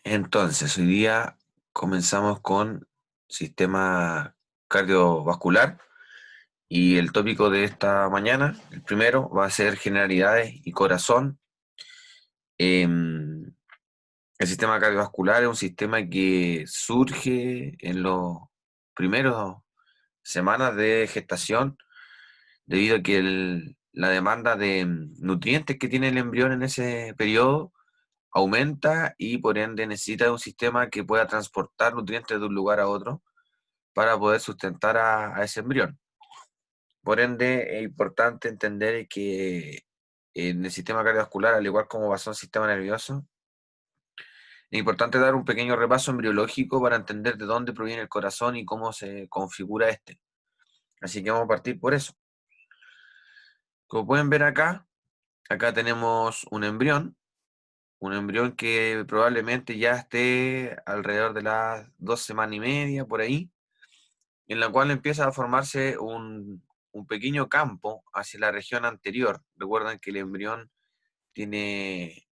Entonces, hoy día comenzamos con sistema cardiovascular y el tópico de esta mañana, el primero, va a ser generalidades y corazón. Em, el sistema cardiovascular es un sistema que surge en los primeros semanas de gestación debido a que la demanda de nutrientes que tiene el embrión en ese periodo aumenta y por ende necesita de un sistema que pueda transportar nutrientes de un lugar a otro para poder sustentar a ese embrión. Por ende, es importante entender que en el sistema cardiovascular, al igual como pasó en el sistema nervioso, es importante dar un pequeño repaso embriológico para entender de dónde proviene el corazón y cómo se configura este. Así que vamos a partir por eso. Como pueden ver acá, acá tenemos un embrión que probablemente ya esté alrededor de las 2 semanas y media, por ahí, en la cual empieza a formarse un pequeño campo hacia la región anterior. Recuerden que el embrión tiene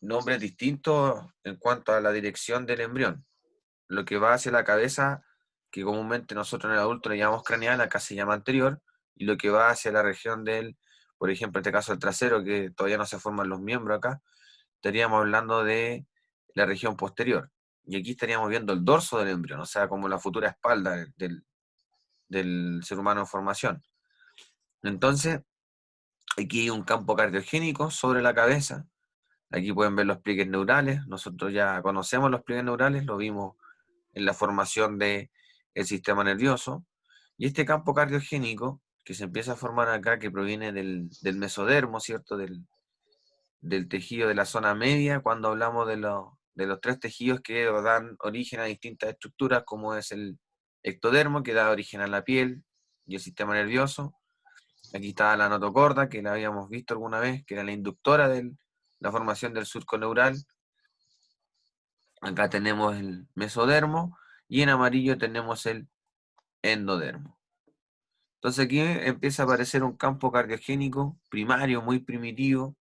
nombres distintos en cuanto a la dirección del embrión. Lo que va hacia la cabeza, que comúnmente nosotros en el adulto le llamamos craneal, acá se llama anterior, y lo que va hacia la región del, por ejemplo, en este caso el trasero, que todavía no se forman los miembros acá, estaríamos hablando de la región posterior. Y aquí estaríamos viendo el dorso del embrión, o sea, como la futura espalda del ser humano en formación. Entonces, aquí hay un campo cardiogénico sobre la cabeza. Aquí pueden ver los pliegues neurales. Nosotros ya conocemos los pliegues neurales, lo vimos en la formación del sistema nervioso. Y este campo cardiogénico que se empieza a formar acá, que proviene del mesodermo, ¿cierto? Del tejido de la zona media, cuando hablamos de los tres tejidos que dan origen a distintas estructuras, como es el ectodermo, que da origen a la piel y el sistema nervioso. Aquí está la notocorda, que la habíamos visto alguna vez, que era la inductora de la formación del surco neural. Acá tenemos el mesodermo y en amarillo tenemos el endodermo. Entonces aquí empieza a aparecer un campo cardiogénico primario, muy primitivo,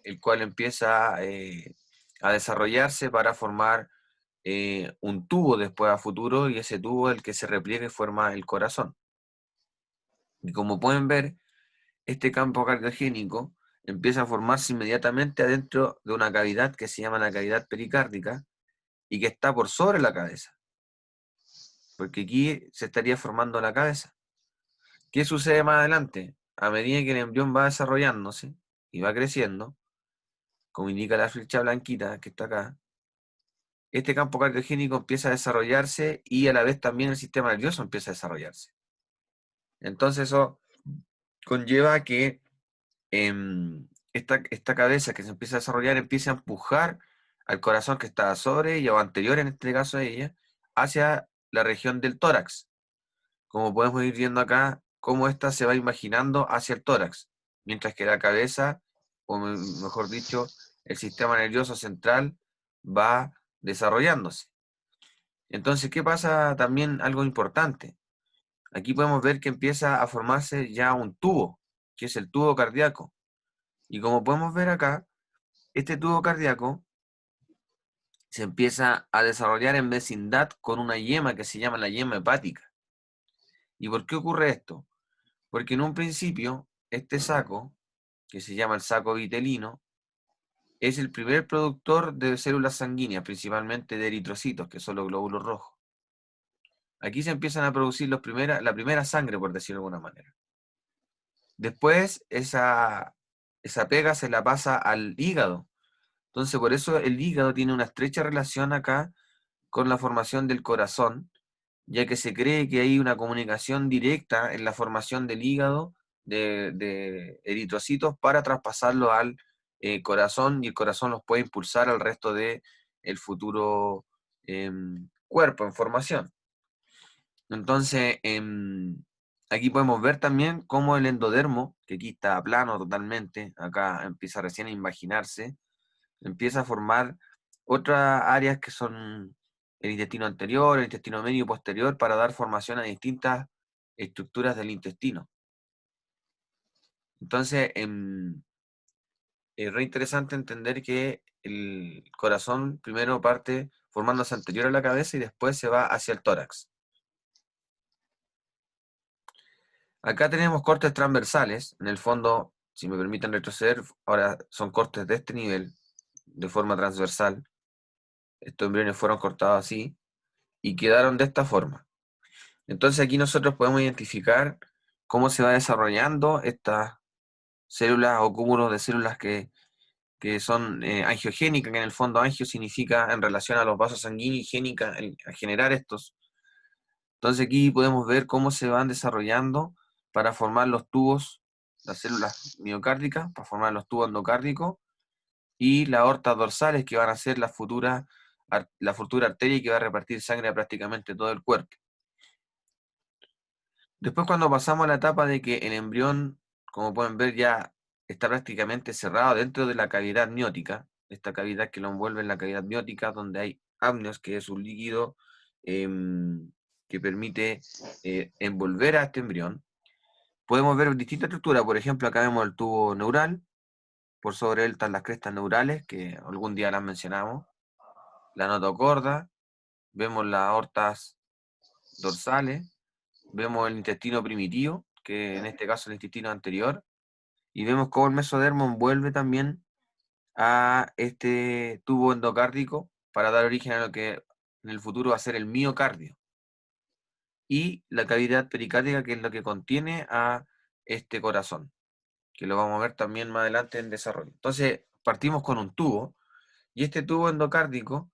el cual empieza a desarrollarse para formar un tubo después a futuro, y ese tubo es el que se repliega y forma el corazón. Y como pueden ver, este campo cardiogénico empieza a formarse inmediatamente adentro de una cavidad que se llama la cavidad pericárdica y que está por sobre la cabeza, porque aquí se estaría formando la cabeza. ¿Qué sucede más adelante? A medida que el embrión va desarrollándose y va creciendo, como indica la flecha blanquita que está acá, este campo cardiogénico empieza a desarrollarse y a la vez también el sistema nervioso empieza a desarrollarse. Entonces eso conlleva a que esta cabeza que se empieza a desarrollar empieza a empujar al corazón que está sobre ella, o anterior en este caso de ella, hacia la región del tórax. Como podemos ir viendo acá, cómo ésta se va imaginando hacia el tórax, mientras que la cabeza, o mejor dicho, el sistema nervioso central va desarrollándose. Entonces, ¿qué pasa? También algo importante. Aquí podemos ver que empieza a formarse ya un tubo, que es el tubo cardíaco. Y como podemos ver acá, este tubo cardíaco se empieza a desarrollar en vecindad con una yema que se llama la yema hepática. ¿Y por qué ocurre esto? Porque en un principio, este saco, que se llama el saco vitelino, es el primer productor de células sanguíneas, principalmente de eritrocitos, que son los glóbulos rojos. Aquí se empiezan a producir la primera sangre, por decirlo de alguna manera. Después, esa pega se la pasa al hígado. Entonces, por eso el hígado tiene una estrecha relación acá con la formación del corazón, ya que se cree que hay una comunicación directa en la formación del hígado de eritrocitos para traspasarlo al corazón, y el corazón los puede impulsar al resto del futuro cuerpo en formación. Entonces, aquí podemos ver también cómo el endodermo, que aquí está plano totalmente, acá empieza recién a imaginarse, empieza a formar otras áreas que son el intestino anterior, el intestino medio y posterior, para dar formación a distintas estructuras del intestino. Entonces, es re interesante entender que el corazón primero parte formándose anterior a la cabeza y después se va hacia el tórax. Acá tenemos cortes transversales, en el fondo, si me permiten retroceder, ahora son cortes de este nivel, de forma transversal. Estos embriones fueron cortados así y quedaron de esta forma. Entonces aquí nosotros podemos identificar cómo se va desarrollando estas células o cúmulos de células que son angiogénicas, que en el fondo angio significa en relación a los vasos sanguíneos y génica, a generar estos. Entonces aquí podemos ver cómo se van desarrollando para formar los tubos, las células miocárdicas, para formar los tubos endocárdicos y las aortas dorsales que van a ser la futura arteria que va a repartir sangre a prácticamente todo el cuerpo. Después cuando pasamos a la etapa de que el embrión, como pueden ver, ya está prácticamente cerrado dentro de la cavidad amniótica, esta cavidad que lo envuelve en la cavidad amniótica, donde hay amnios, que es un líquido que permite envolver a este embrión. Podemos ver distintas estructuras, por ejemplo, acá vemos el tubo neural, por sobre él están las crestas neurales, que algún día las mencionamos, la notocorda, vemos las aortas dorsales, vemos el intestino primitivo, que en este caso es el intestino anterior, y vemos cómo el mesodermo envuelve también a este tubo endocárdico para dar origen a lo que en el futuro va a ser el miocardio. Y la cavidad pericárdica, que es lo que contiene a este corazón, que lo vamos a ver también más adelante en desarrollo. Entonces, partimos con un tubo, y este tubo endocárdico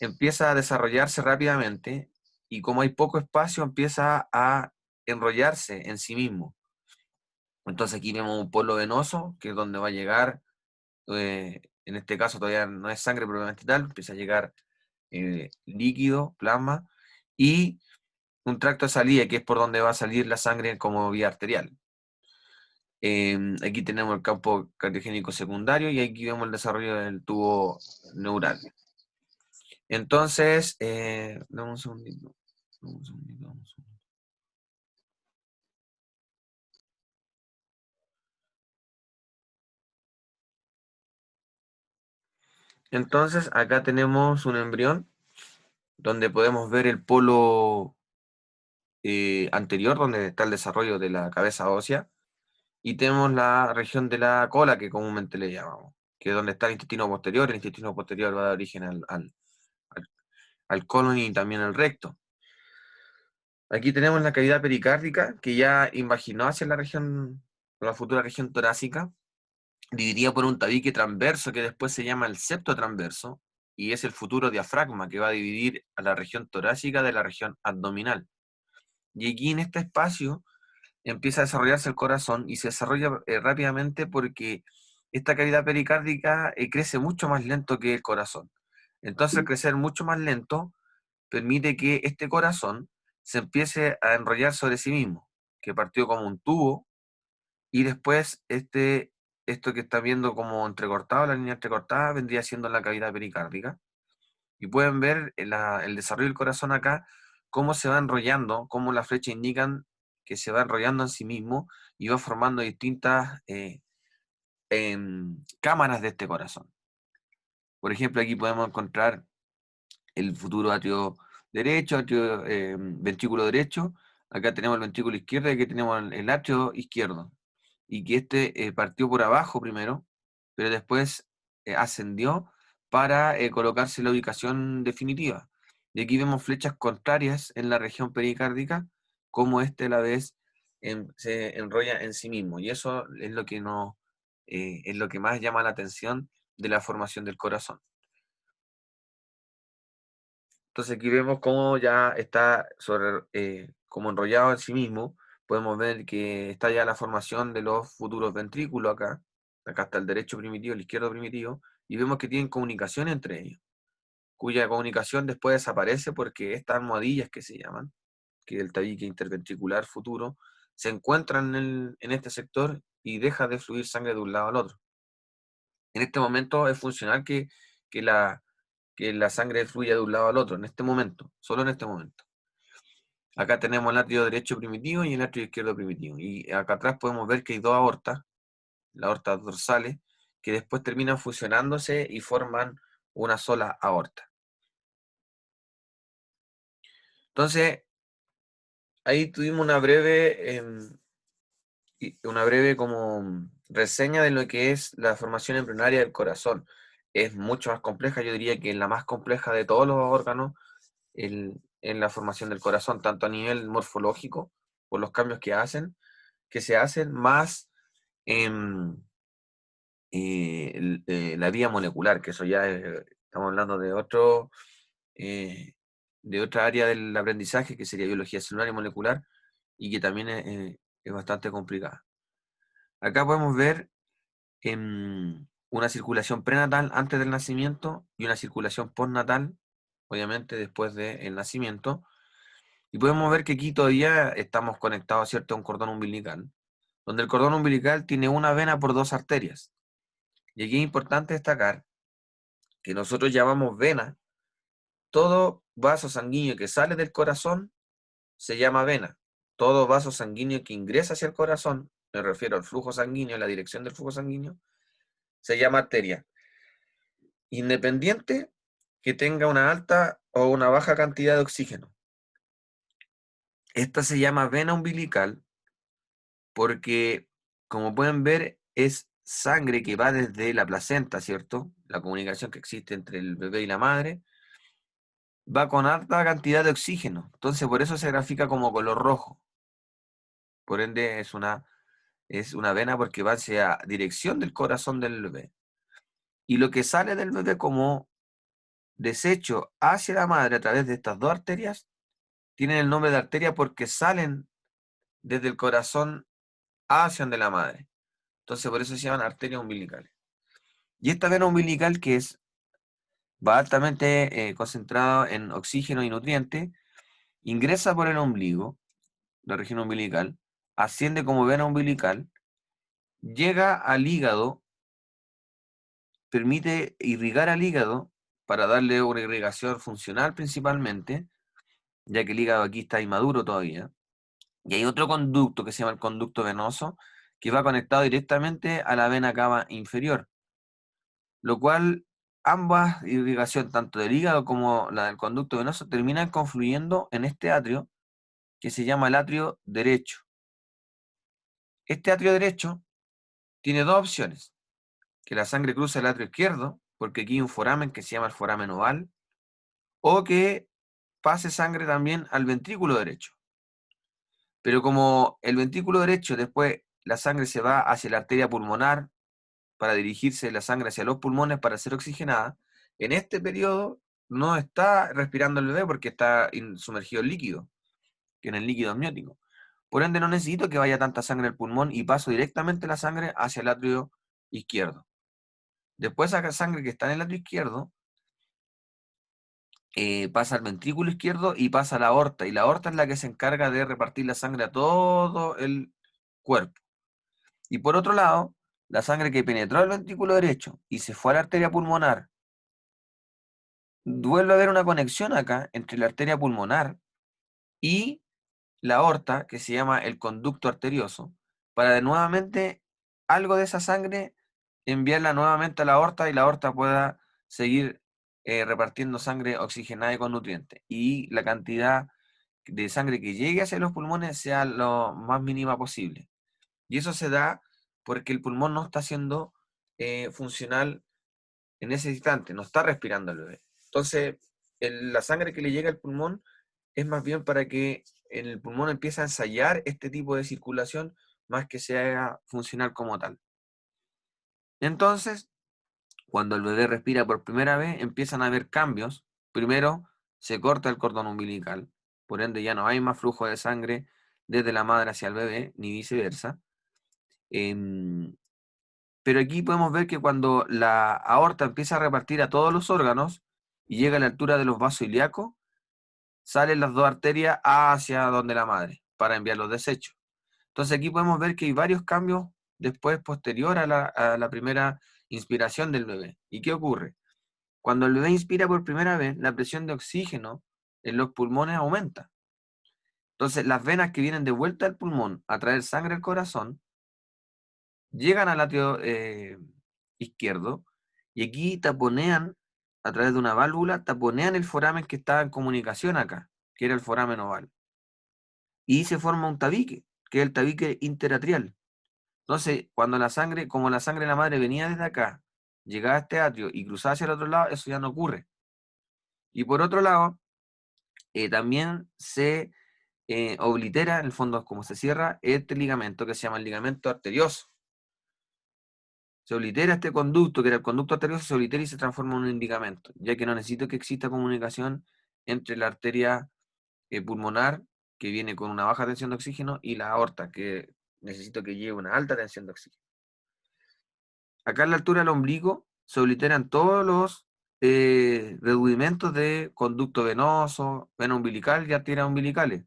empieza a desarrollarse rápidamente, y como hay poco espacio, empieza a enrollarse en sí mismo. Entonces aquí vemos un polo venoso, que es donde va a llegar, en este caso todavía no es sangre propiamente tal, empieza a llegar líquido, plasma, y un tracto de salida, que es por donde va a salir la sangre como vía arterial. Aquí tenemos el campo cardiogénico secundario y aquí vemos el desarrollo del tubo neural. Entonces, dame un segundito. Dame un segundito, dame un segundito. Entonces, acá tenemos un embrión donde podemos ver el polo anterior, donde está el desarrollo de la cabeza ósea, y tenemos la región de la cola, que comúnmente le llamamos, que es donde está el intestino posterior. El intestino posterior va a dar origen al colon y también al recto. Aquí tenemos la cavidad pericárdica, que ya imaginó hacia la futura región torácica, dividida por un tabique transverso que después se llama el septo transverso, y es el futuro diafragma que va a dividir a la región torácica de la región abdominal. Y aquí en este espacio empieza a desarrollarse el corazón y se desarrolla rápidamente porque esta cavidad pericárdica crece mucho más lento que el corazón. Entonces, al crecer mucho más lento, permite que este corazón se empiece a enrollar sobre sí mismo, que partió como un tubo, y después esto que está viendo como entrecortado, la línea entrecortada, vendría siendo la cavidad pericárdica. Y pueden ver el desarrollo del corazón acá, cómo se va enrollando, cómo las flechas indican que se va enrollando en sí mismo y va formando distintas cámaras de este corazón. Por ejemplo, aquí podemos encontrar el futuro atrio derecho, ventrículo derecho. Acá tenemos el ventrículo izquierdo y aquí tenemos el atrio izquierdo. Y que este partió por abajo primero, pero después ascendió para colocarse en la ubicación definitiva. Y aquí vemos flechas contrarias en la región pericárdica, como este a la vez se enrolla en sí mismo. Y eso es lo que es lo que más llama la atención de la formación del corazón. Entonces aquí vemos cómo ya está como enrollado en sí mismo. Podemos ver que está ya la formación de los futuros ventrículos acá. Acá está el derecho primitivo, el izquierdo primitivo, y vemos que tienen comunicación entre ellos, cuya comunicación después desaparece porque estas almohadillas que se llaman, que es el tabique interventricular futuro, se encuentran en este sector y deja de fluir sangre de un lado al otro. En este momento es funcional que la sangre fluya de un lado al otro, en este momento, solo en este momento. Acá tenemos el atrio derecho primitivo y el atrio izquierdo primitivo. Y acá atrás podemos ver que hay dos aortas, las aortas dorsales, que después terminan fusionándose y forman una sola aorta. Entonces, ahí tuvimos una breve como reseña de lo que es la formación embrionaria del corazón. Es mucho más compleja, yo diría que es la más compleja de todos los órganos en la formación del corazón, tanto a nivel morfológico, por los cambios que se hacen, más en la vía molecular, que eso ya estamos hablando eh, de otra área del aprendizaje, que sería biología celular y molecular, y que también es bastante complicada. Acá podemos ver una circulación prenatal antes del nacimiento y una circulación postnatal, obviamente después del nacimiento. Y podemos ver que aquí todavía estamos conectados, ¿cierto?, a un cordón umbilical, donde el cordón umbilical tiene una vena por dos arterias. Y aquí es importante destacar que nosotros llamamos vena, todo vaso sanguíneo que sale del corazón se llama vena. Todo vaso sanguíneo que ingresa hacia el corazón, me refiero al flujo sanguíneo, la dirección del flujo sanguíneo, se llama arteria. Independiente que tenga una alta o una baja cantidad de oxígeno. Esta se llama vena umbilical porque, como pueden ver, es sangre que va desde la placenta, ¿cierto? La comunicación que existe entre el bebé y la madre, va con alta cantidad de oxígeno. Entonces, por eso se grafica como color rojo. Por ende, es una vena porque va hacia dirección del corazón del bebé. Y lo que sale del bebé como desecho hacia la madre a través de estas dos arterias, tienen el nombre de arteria porque salen desde el corazón hacia donde la madre. Entonces, por eso se llaman arterias umbilicales. Y esta vena umbilical, que va altamente concentrado en oxígeno y nutrientes, ingresa por el ombligo, la región umbilical, asciende como vena umbilical, llega al hígado, permite irrigar al hígado para darle una irrigación funcional principalmente, ya que el hígado aquí está inmaduro todavía. Y hay otro conducto que se llama el conducto venoso, que va conectado directamente a la vena cava inferior, lo cual ambas irrigación, tanto del hígado como la del conducto venoso, terminan confluyendo en este atrio que se llama el atrio derecho. Este atrio derecho tiene dos opciones: que la sangre cruce el atrio izquierdo, porque aquí hay un foramen que se llama el foramen oval, o que pase sangre también al ventrículo derecho. Pero como el ventrículo derecho después la sangre se va hacia la arteria pulmonar para dirigirse la sangre hacia los pulmones para ser oxigenada, en este periodo no está respirando el bebé porque está sumergido en líquido, que en el líquido amniótico. Por ende, no necesito que vaya tanta sangre al pulmón y paso directamente la sangre hacia el atrio izquierdo. Después esa sangre que está en el atrio izquierdo pasa al ventrículo izquierdo y pasa a la aorta. Y la aorta es la que se encarga de repartir la sangre a todo el cuerpo. Y por otro lado, la sangre que penetró el ventrículo derecho y se fue a la arteria pulmonar, vuelve a haber una conexión acá entre la arteria pulmonar y la aorta, que se llama el conducto arterioso, para de nuevamente algo de esa sangre enviarla nuevamente a la aorta y la aorta pueda seguir repartiendo sangre oxigenada y con nutrientes. Y la cantidad de sangre que llegue hacia los pulmones sea lo más mínima posible. Y eso se da porque el pulmón no está siendo funcional en ese instante, no está respirando el bebé. Entonces, la sangre que le llega al pulmón es más bien para que el pulmón empiece a ensayar este tipo de circulación más que se haga funcional como tal. Entonces, cuando el bebé respira por primera vez, empiezan a haber cambios. Primero, se corta el cordón umbilical, por ende ya no hay más flujo de sangre desde la madre hacia el bebé, ni viceversa. Em, pero aquí podemos ver que cuando la aorta empieza a repartir a todos los órganos y llega a la altura de los vasos ilíacos, salen las dos arterias hacia donde la madre para enviar los desechos. Entonces aquí podemos ver que hay varios cambios después posterior a la primera inspiración del bebé. ¿Y qué ocurre? Cuando el bebé inspira por primera vez, la presión de oxígeno en los pulmones aumenta. Entonces las venas que vienen de vuelta al pulmón a traer sangre al corazón llegan al atrio izquierdo, y aquí taponean, a través de una válvula, taponean el foramen que estaba en comunicación acá, que era el foramen oval. Y se forma un tabique, que es el tabique interatrial. Entonces, cuando la sangre, como la sangre de la madre venía desde acá, llegaba a este atrio y cruzaba hacia el otro lado, eso ya no ocurre. Y por otro lado, también se oblitera, en el fondo, como se cierra, este ligamento que se llama el ligamento arterioso. Se oblitera este conducto, que era el conducto arterioso, se oblitera y se transforma en un ligamento, ya que no necesito que exista comunicación entre la arteria pulmonar, que viene con una baja tensión de oxígeno, y la aorta, que necesito que lleve una alta tensión de oxígeno. Acá en la altura del ombligo se obliteran todos los rudimentos de conducto venoso, vena umbilical y arterias umbilicales.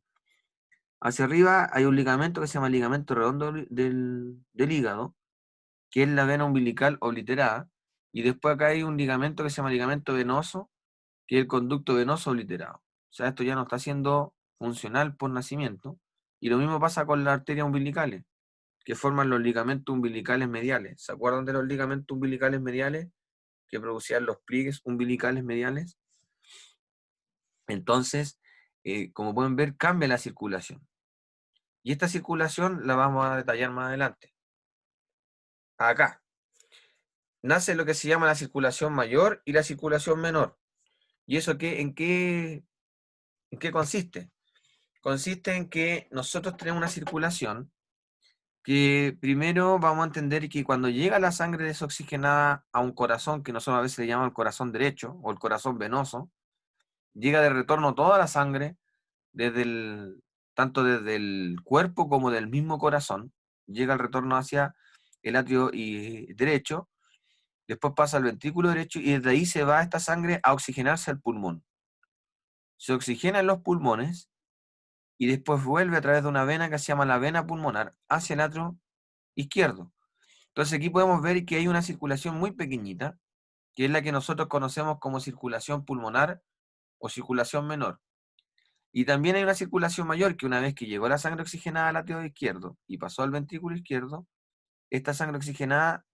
Hacia arriba hay un ligamento que se llama ligamento redondo del hígado, que es la vena umbilical obliterada, y después acá hay un ligamento que se llama ligamento venoso, que es el conducto venoso obliterado. O sea, esto ya no está siendo funcional por nacimiento, y lo mismo pasa con las arterias umbilicales, que forman los ligamentos umbilicales mediales. ¿Se acuerdan de los ligamentos umbilicales mediales que producían los pliegues umbilicales mediales? Entonces, como pueden ver, cambia la circulación. Y esta circulación la vamos a detallar más adelante. Acá nace lo que se llama la circulación mayor y la circulación menor. ¿Y eso en qué consiste? Consiste en que nosotros tenemos una circulación que primero vamos a entender que cuando llega la sangre desoxigenada a un corazón, que nosotros a veces le llamamos el corazón derecho o el corazón venoso, llega de retorno toda la sangre, tanto desde el cuerpo como del mismo corazón, llega el retorno hacia el atrio derecho, después pasa al ventrículo derecho y desde ahí se va esta sangre a oxigenarse al pulmón. Se oxigena en los pulmones y después vuelve a través de una vena que se llama la vena pulmonar hacia el atrio izquierdo. Entonces aquí podemos ver que hay una circulación muy pequeñita, que es la que nosotros conocemos como circulación pulmonar o circulación menor. Y también hay una circulación mayor, que una vez que llegó la sangre oxigenada al atrio izquierdo y pasó al ventrículo izquierdo, esta sangre oxigenada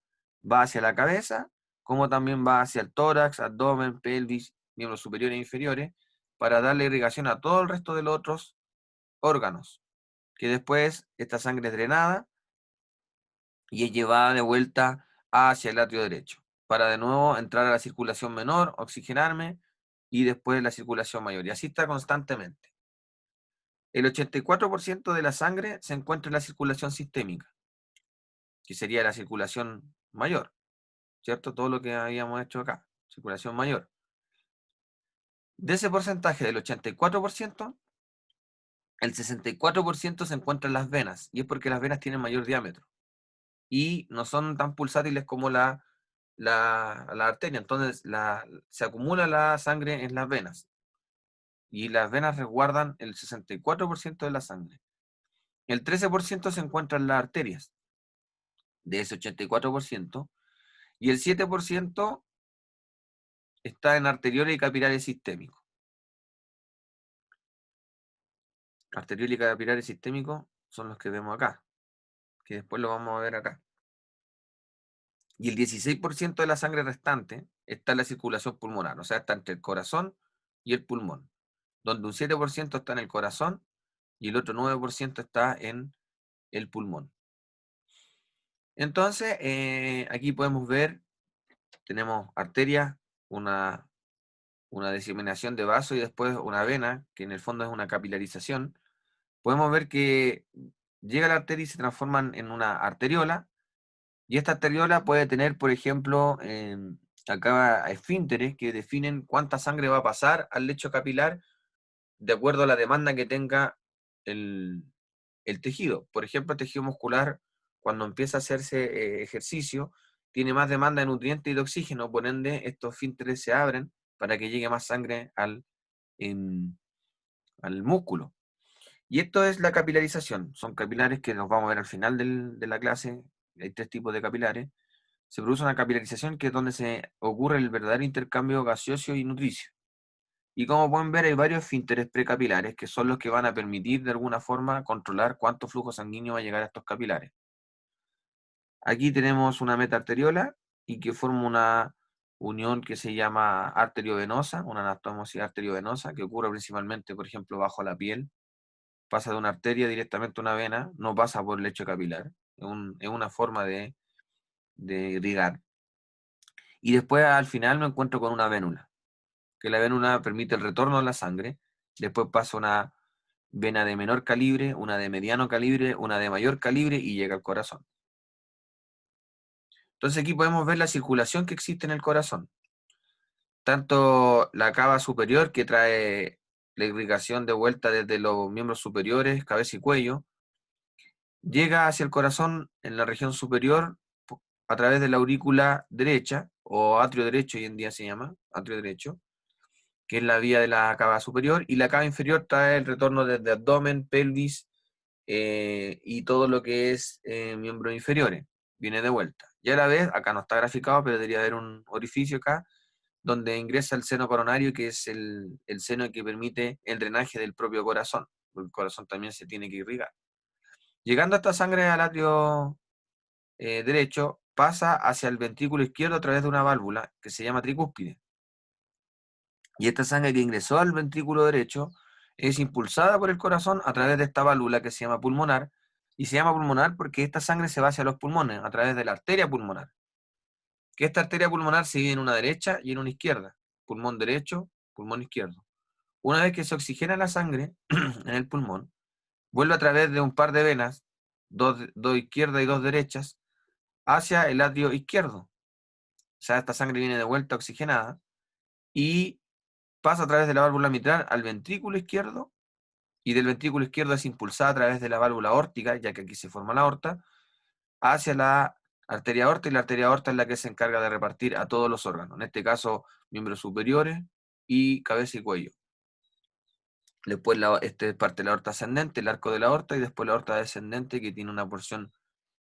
va hacia la cabeza, como también va hacia el tórax, abdomen, pelvis, miembros superiores e inferiores, para darle irrigación a todo el resto de los otros órganos, que después esta sangre es drenada y es llevada de vuelta hacia el atrio derecho, para de nuevo entrar a la circulación menor, oxigenarme, y después la circulación mayor. Y así está constantemente. El 84% de la sangre se encuentra en la circulación sistémica, que sería la circulación mayor, ¿cierto? Todo lo que habíamos hecho acá, circulación mayor. De ese porcentaje del 84%, el 64% se encuentra en las venas, y es porque las venas tienen mayor diámetro y no son tan pulsátiles como la arteria. Entonces se acumula la sangre en las venas, y las venas resguardan el 64% de la sangre. El 13% se encuentra en las arterias, de ese 84%, y el 7% está en arterioles y capilares sistémicos. Arterioles y capilares sistémicos son los que vemos acá, que después lo vamos a ver acá. Y el 16% de la sangre restante está en la circulación pulmonar, o sea, está entre el corazón y el pulmón, donde un 7% está en el corazón y el otro 9% está en el pulmón. Entonces, aquí podemos ver, tenemos arterias, una diseminación de vaso y después una vena, que en el fondo es una capilarización. Podemos ver que llega la arteria y se transforman en una arteriola, y esta arteriola puede tener, por ejemplo, acá esfínteres que definen cuánta sangre va a pasar al lecho capilar de acuerdo a la demanda que tenga el tejido. Por ejemplo, el tejido muscular, cuando empieza a hacerse ejercicio, tiene más demanda de nutrientes y de oxígeno, por ende, estos esfínteres se abren para que llegue más sangre al músculo. Y esto es la capilarización. Son capilares que los vamos a ver al final de la clase. Hay 3 tipos de capilares. Se produce una capilarización, que es donde se ocurre el verdadero intercambio gaseoso y nutricio. Y como pueden ver, hay varios esfínteres precapilares que son los que van a permitir de alguna forma controlar cuánto flujo sanguíneo va a llegar a estos capilares. Aquí tenemos una meta arteriola, y que forma una unión que se llama arteriovenosa, una anastomosis arteriovenosa, que ocurre principalmente, por ejemplo, bajo la piel. Pasa de una arteria directamente a una vena, no pasa por el lecho capilar. Es una forma de irrigar. Y después al final me encuentro con una vénula, que la vénula permite el retorno de la sangre. Después pasa una vena de menor calibre, una de mediano calibre, una de mayor calibre y llega al corazón. Entonces aquí podemos ver la circulación que existe en el corazón. Tanto la cava superior, que trae la irrigación de vuelta desde los miembros superiores, cabeza y cuello, llega hacia el corazón en la región superior a través de la aurícula derecha, o atrio derecho hoy en día se llama, atrio derecho, que es la vía de la cava superior, y la cava inferior trae el retorno desde abdomen, pelvis, y todo lo que es miembros inferiores, viene de vuelta. Y a la vez, acá no está graficado, pero debería haber un orificio acá, donde ingresa el seno coronario, que es el seno que permite el drenaje del propio corazón, porque el corazón también se tiene que irrigar. Llegando esta sangre al atrio derecho, pasa hacia el ventrículo izquierdo a través de una válvula que se llama tricúspide. Y esta sangre que ingresó al ventrículo derecho es impulsada por el corazón a través de esta válvula que se llama pulmonar, y se llama pulmonar porque esta sangre se va hacia los pulmones a través de la arteria pulmonar. Que esta arteria pulmonar se divide en una derecha y en una izquierda. Pulmón derecho, pulmón izquierdo. Una vez que se oxigena la sangre en el pulmón, vuelve a través de un par de venas, dos izquierdas y dos derechas, hacia el atrio izquierdo. O sea, esta sangre viene de vuelta oxigenada y pasa a través de la válvula mitral al ventrículo izquierdo, y del ventrículo izquierdo es impulsada a través de la válvula aórtica, ya que aquí se forma la aorta, hacia la arteria aorta, y la arteria aorta es la que se encarga de repartir a todos los órganos, en este caso miembros superiores y cabeza y cuello. Después este es parte de la aorta ascendente, el arco de la aorta, y después la aorta descendente, que tiene una porción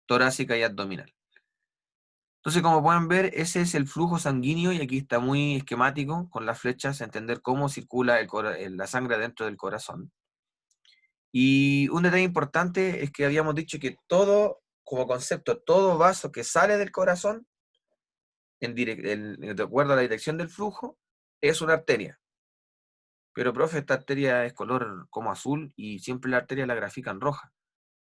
torácica y abdominal. Entonces, como pueden ver, ese es el flujo sanguíneo, y aquí está muy esquemático con las flechas, entender cómo circula la sangre dentro del corazón. Y un detalle importante es que habíamos dicho que todo, como concepto, todo vaso que sale del corazón, de acuerdo a la dirección del flujo, es una arteria. Pero, profe, esta arteria es color como azul y siempre la arteria la grafican roja.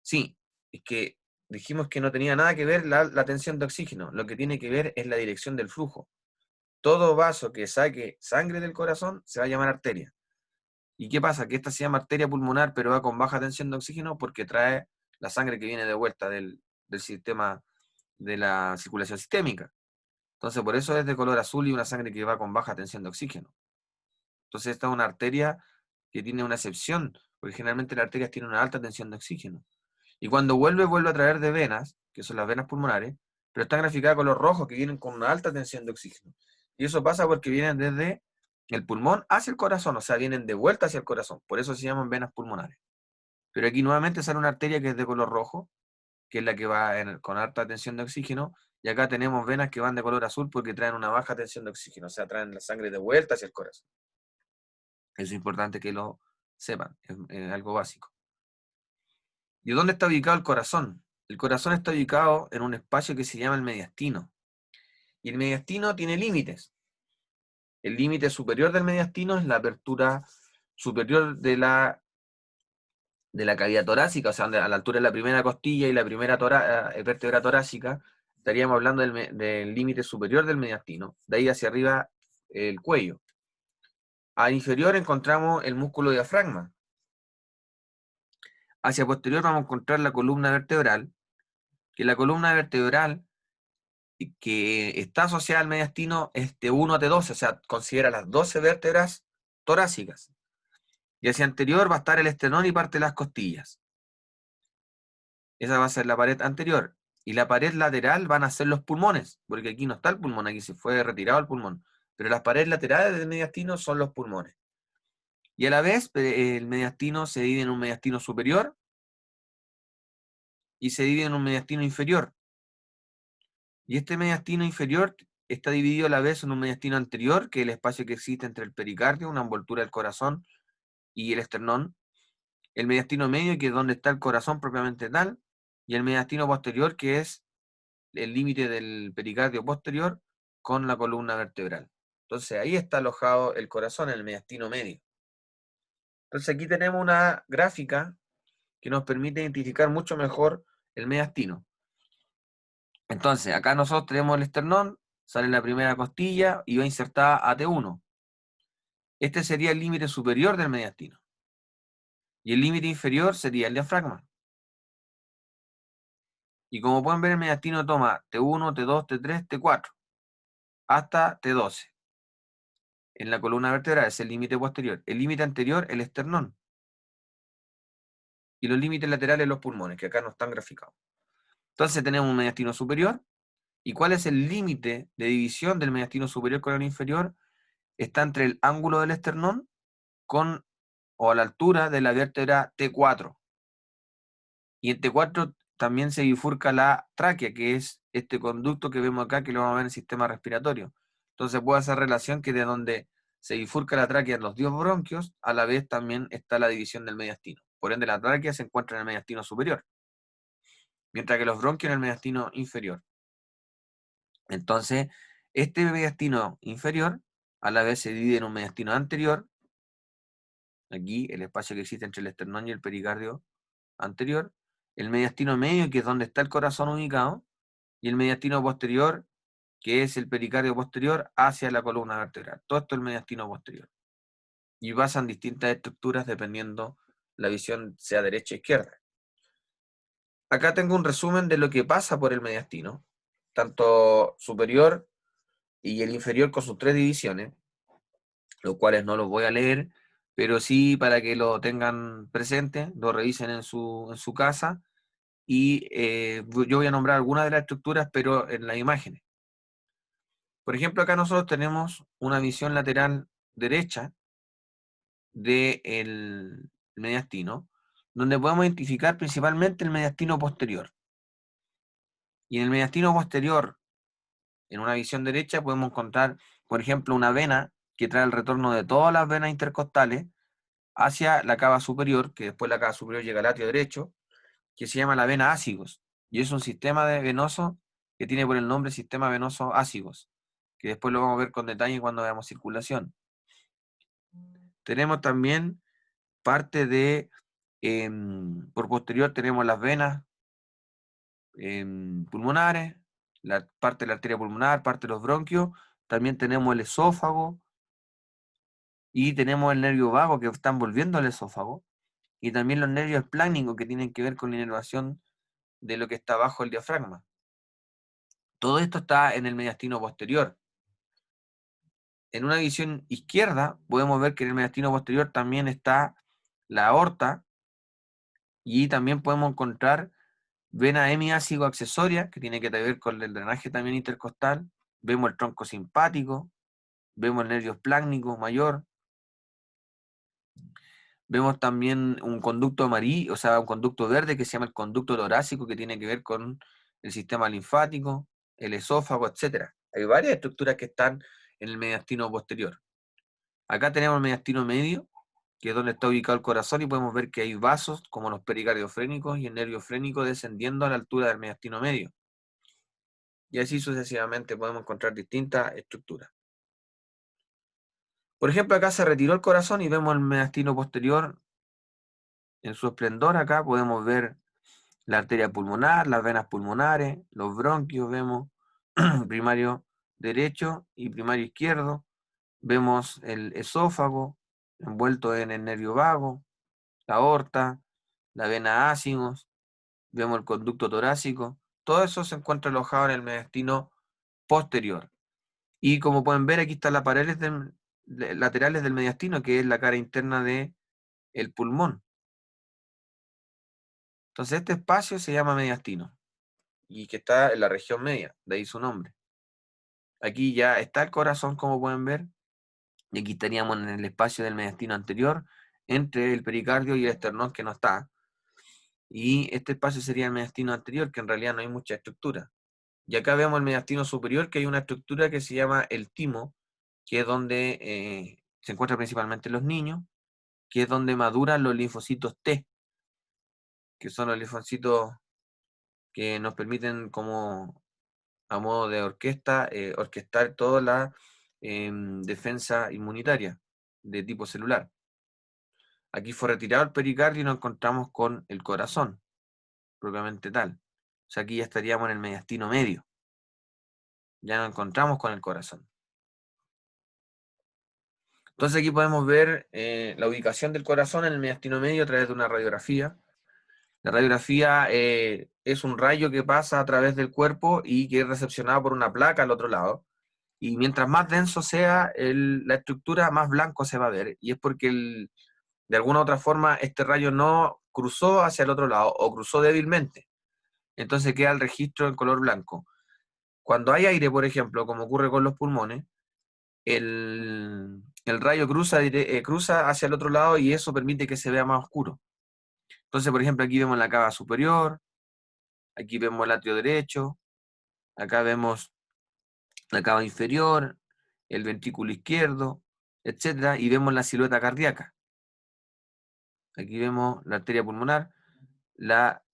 Sí, es que dijimos que no tenía nada que ver la tensión de oxígeno. Lo que tiene que ver es la dirección del flujo. Todo vaso que saque sangre del corazón se va a llamar arteria. ¿Y qué pasa? Que esta se llama arteria pulmonar, pero va con baja tensión de oxígeno porque trae la sangre que viene de vuelta del sistema de la circulación sistémica. Entonces, por eso es de color azul y una sangre que va con baja tensión de oxígeno. Entonces, esta es una arteria que tiene una excepción, porque generalmente las arterias tienen una alta tensión de oxígeno. Y cuando vuelve a través de venas, que son las venas pulmonares, pero están graficadas con los rojos, que vienen con una alta tensión de oxígeno. Y eso pasa porque vienen desde el pulmón hacia el corazón, o sea, vienen de vuelta hacia el corazón. Por eso se llaman venas pulmonares. Pero aquí nuevamente sale una arteria que es de color rojo, que es la que va con alta tensión de oxígeno, y acá tenemos venas que van de color azul porque traen una baja tensión de oxígeno, o sea, traen la sangre de vuelta hacia el corazón. Eso es importante que lo sepan, es algo básico. ¿Y dónde está ubicado el corazón? El corazón está ubicado en un espacio que se llama el mediastino. Y el mediastino tiene límites. El límite superior del mediastino es la apertura superior de la cavidad torácica, o sea, a la altura de la primera costilla y la primera vértebra torácica, estaríamos hablando del límite superior del mediastino. De ahí hacia arriba, el cuello. Al inferior encontramos el músculo diafragma. Hacia posterior vamos a encontrar la columna vertebral, que la columna vertebral que está asociada al mediastino es de 1 a T12, o sea, considera las 12 vértebras torácicas. Y hacia anterior va a estar el esternón y parte de las costillas. Esa va a ser la pared anterior. Y la pared lateral van a ser los pulmones, porque aquí no está el pulmón, aquí se fue retirado el pulmón. Pero las paredes laterales del mediastino son los pulmones. Y a la vez, el mediastino se divide en un mediastino superior y se divide en un mediastino inferior. Y este mediastino inferior está dividido a la vez en un mediastino anterior, que es el espacio que existe entre el pericardio, una envoltura del corazón, y el esternón. El mediastino medio, que es donde está el corazón propiamente tal, y el mediastino posterior, que es el límite del pericardio posterior con la columna vertebral. Entonces ahí está alojado el corazón, en el mediastino medio. Entonces aquí tenemos una gráfica que nos permite identificar mucho mejor el mediastino. Entonces acá nosotros tenemos el esternón, sale la primera costilla y va insertada AT1. Este sería el límite superior del mediastino. Y el límite inferior sería el diafragma. Y como pueden ver, el mediastino toma T1, T2, T3, T4, hasta T12. En la columna vertebral es el límite posterior. El límite anterior, el esternón. Y los límites laterales, los pulmones, que acá no están graficados. Entonces tenemos un mediastino superior. ¿Y cuál es el límite de división del mediastino superior con el inferior? Está entre el ángulo del esternón o a la altura de la vértebra T4. Y en T4 también se bifurca la tráquea, que es este conducto que vemos acá, que lo vamos a ver en el sistema respiratorio. Entonces puede hacer relación que de donde se bifurca la tráquea en los dos bronquios, a la vez también está la división del mediastino. Por ende, la tráquea se encuentra en el mediastino superior, mientras que los bronquios en el mediastino inferior. Entonces, este mediastino inferior, a la vez se divide en un mediastino anterior, aquí el espacio que existe entre el esternón y el pericardio anterior, el mediastino medio, que es donde está el corazón ubicado, y el mediastino posterior, que es el pericardio posterior hacia la columna vertebral. Todo esto es el mediastino posterior. Y pasan distintas estructuras dependiendo la visión sea derecha o izquierda. Acá tengo un resumen de lo que pasa por el mediastino, tanto superior y el inferior con sus tres divisiones, los cuales no los voy a leer, pero sí para que lo tengan presente, lo revisen en su casa, y yo voy a nombrar algunas de las estructuras, pero en las imágenes. Por ejemplo, acá nosotros tenemos una visión lateral derecha del mediastino, donde podemos identificar principalmente el mediastino posterior. Y en el mediastino posterior, en una visión derecha, podemos encontrar, por ejemplo, una vena que trae el retorno de todas las venas intercostales hacia la cava superior, que después la cava superior llega al atrio derecho, que se llama la vena ácigos. Y es un sistema venoso que tiene por el nombre sistema venoso ácigos, que después lo vamos a ver con detalle cuando veamos circulación. Tenemos también parte de, por posterior tenemos las venas pulmonares, la parte de la arteria pulmonar, parte de los bronquios, también tenemos el esófago y tenemos el nervio vago que está envolviendo el esófago, y también los nervios esplácnicos que tienen que ver con la inervación de lo que está bajo el diafragma. Todo esto está en el mediastino posterior. En una visión izquierda podemos ver que en el mediastino posterior también está la aorta, y también podemos encontrar vena hemiácido accesoria, que tiene que ver con el drenaje también intercostal. Vemos el tronco simpático, vemos el nervio esplácnico mayor, vemos también un conducto amarillo, o sea, un conducto verde que se llama el conducto torácico, que tiene que ver con el sistema linfático, el esófago, etc. Hay varias estructuras que están en el mediastino posterior. Acá tenemos el mediastino medio, que es donde está ubicado el corazón, y podemos ver que hay vasos como los pericardiofrénicos y el nervio frénico descendiendo a la altura del mediastino medio. Y así sucesivamente podemos encontrar distintas estructuras. Por ejemplo, acá se retiró el corazón y vemos el mediastino posterior en su esplendor. Acá podemos ver la arteria pulmonar, las venas pulmonares, los bronquios, vemos primario derecho y primario izquierdo. Vemos el esófago envuelto en el nervio vago, la aorta, la vena ácigos, vemos el conducto torácico. Todo eso se encuentra alojado en el mediastino posterior. Y como pueden ver, aquí están las paredes laterales del mediastino, que es la cara interna del pulmón. Entonces este espacio se llama mediastino, y que está en la región media, de ahí su nombre. Aquí ya está el corazón, como pueden ver, y aquí estaríamos en el espacio del mediastino anterior, entre el pericardio y el esternón, que no está. Y este espacio sería el mediastino anterior, que en realidad no hay mucha estructura. Y acá vemos el mediastino superior, que hay una estructura que se llama el timo, que es donde se encuentra principalmente en los niños, que es donde maduran los linfocitos T, que son los linfocitos que nos permiten como a modo de orquesta, orquestar toda la defensa inmunitaria de tipo celular. Aquí fue retirado el pericardio y nos encontramos con el corazón, propiamente tal. O sea, aquí ya estaríamos en el mediastino medio. Ya nos encontramos con el corazón. Entonces aquí podemos ver la ubicación del corazón en el mediastino medio a través de una radiografía. La radiografía es un rayo que pasa a través del cuerpo y que es recepcionado por una placa al otro lado. Y mientras más denso sea la estructura, más blanco se va a ver. Y es porque de alguna u otra forma este rayo no cruzó hacia el otro lado o cruzó débilmente. Entonces queda el registro en color blanco. Cuando hay aire, por ejemplo, como ocurre con los pulmones, el rayo cruza hacia el otro lado y eso permite que se vea más oscuro. Entonces, por ejemplo, aquí vemos la cava superior, aquí vemos el atrio derecho, acá vemos la cava inferior, el ventrículo izquierdo, etcétera, y vemos la silueta cardíaca. Aquí vemos la arteria pulmonar, la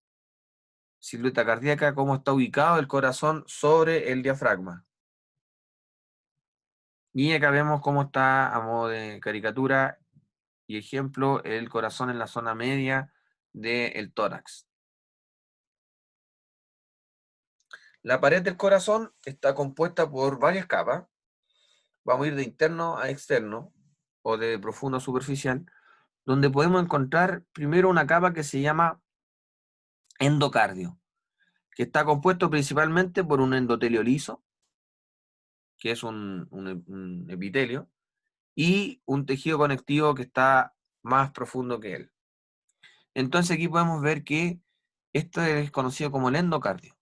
silueta cardíaca, cómo está ubicado el corazón sobre el diafragma. Y acá vemos cómo está, a modo de caricatura y ejemplo, el corazón en la zona media del tórax. La pared del corazón está compuesta por varias capas. Vamos a ir de interno a externo, o de profundo a superficial, donde podemos encontrar primero una capa que se llama endocardio, que está compuesto principalmente por un endotelio liso, que es un epitelio, y un tejido conectivo que está más profundo que él. Entonces aquí podemos ver que esto es conocido como el endocardio.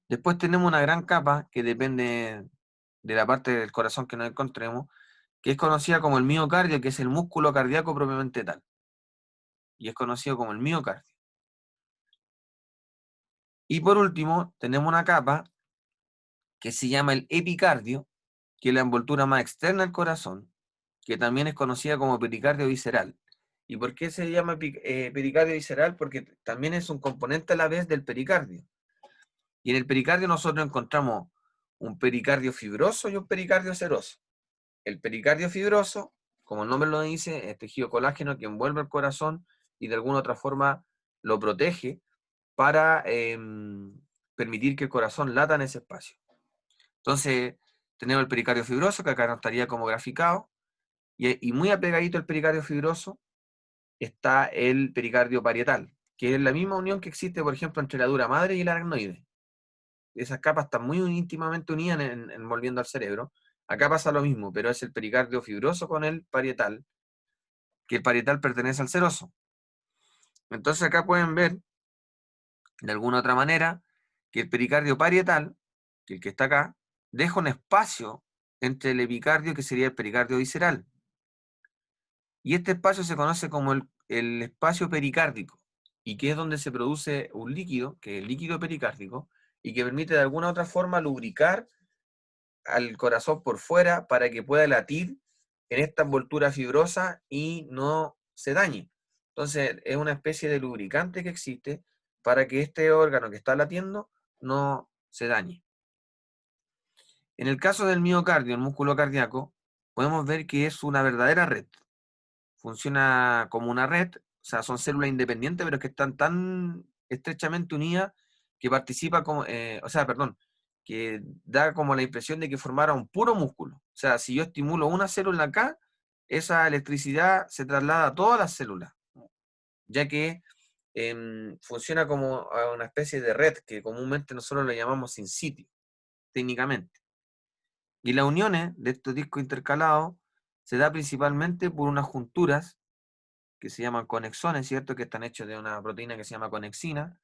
Después tenemos una gran capa que depende de la parte del corazón que nos encontremos, que es conocida como el miocardio, que es el músculo cardíaco propiamente tal. Y es conocido como el miocardio. Y por último, tenemos una capa que se llama el epicardio, que es la envoltura más externa del corazón, que también es conocida como pericardio visceral. ¿Y por qué se llama pericardio visceral? Porque también es un componente a la vez del pericardio. Y en el pericardio nosotros encontramos un pericardio fibroso y un pericardio seroso. El pericardio fibroso, como el nombre lo dice, es tejido colágeno que envuelve el corazón y de alguna otra forma lo protege para permitir que el corazón lata en ese espacio. Entonces, tenemos el pericardio fibroso, que acá no estaría como graficado, y muy apegadito al pericardio fibroso está el pericardio parietal, que es la misma unión que existe, por ejemplo, entre la dura madre y el aracnoide. Esas capas están muy íntimamente unidas envolviendo al cerebro. Acá pasa lo mismo, pero es el pericardio fibroso con el parietal, que el parietal pertenece al seroso. Entonces acá pueden ver, de alguna otra manera, que el pericardio parietal, que el que está acá, deja un espacio entre el epicardio, que sería el pericardio visceral. Y este espacio se conoce como el espacio pericárdico, y que es donde se produce un líquido, que es el líquido pericárdico, y que permite de alguna otra forma lubricar al corazón por fuera para que pueda latir en esta envoltura fibrosa y no se dañe. Entonces es una especie de lubricante que existe para que este órgano que está latiendo no se dañe. En el caso del miocardio, el músculo cardíaco, podemos ver que es una verdadera red. Funciona como una red, o sea, son células independientes, pero que están tan estrechamente unidas que participa como, que da como la impresión de que formara un puro músculo. O sea, si yo estimulo una célula acá, esa electricidad se traslada a todas las células, ya que funciona como una especie de red que comúnmente nosotros le llamamos sin sitio, técnicamente. Y las uniones de estos discos intercalados se da principalmente por unas junturas que se llaman conexones, ¿cierto? Que están hechos de una proteína que se llama conexina,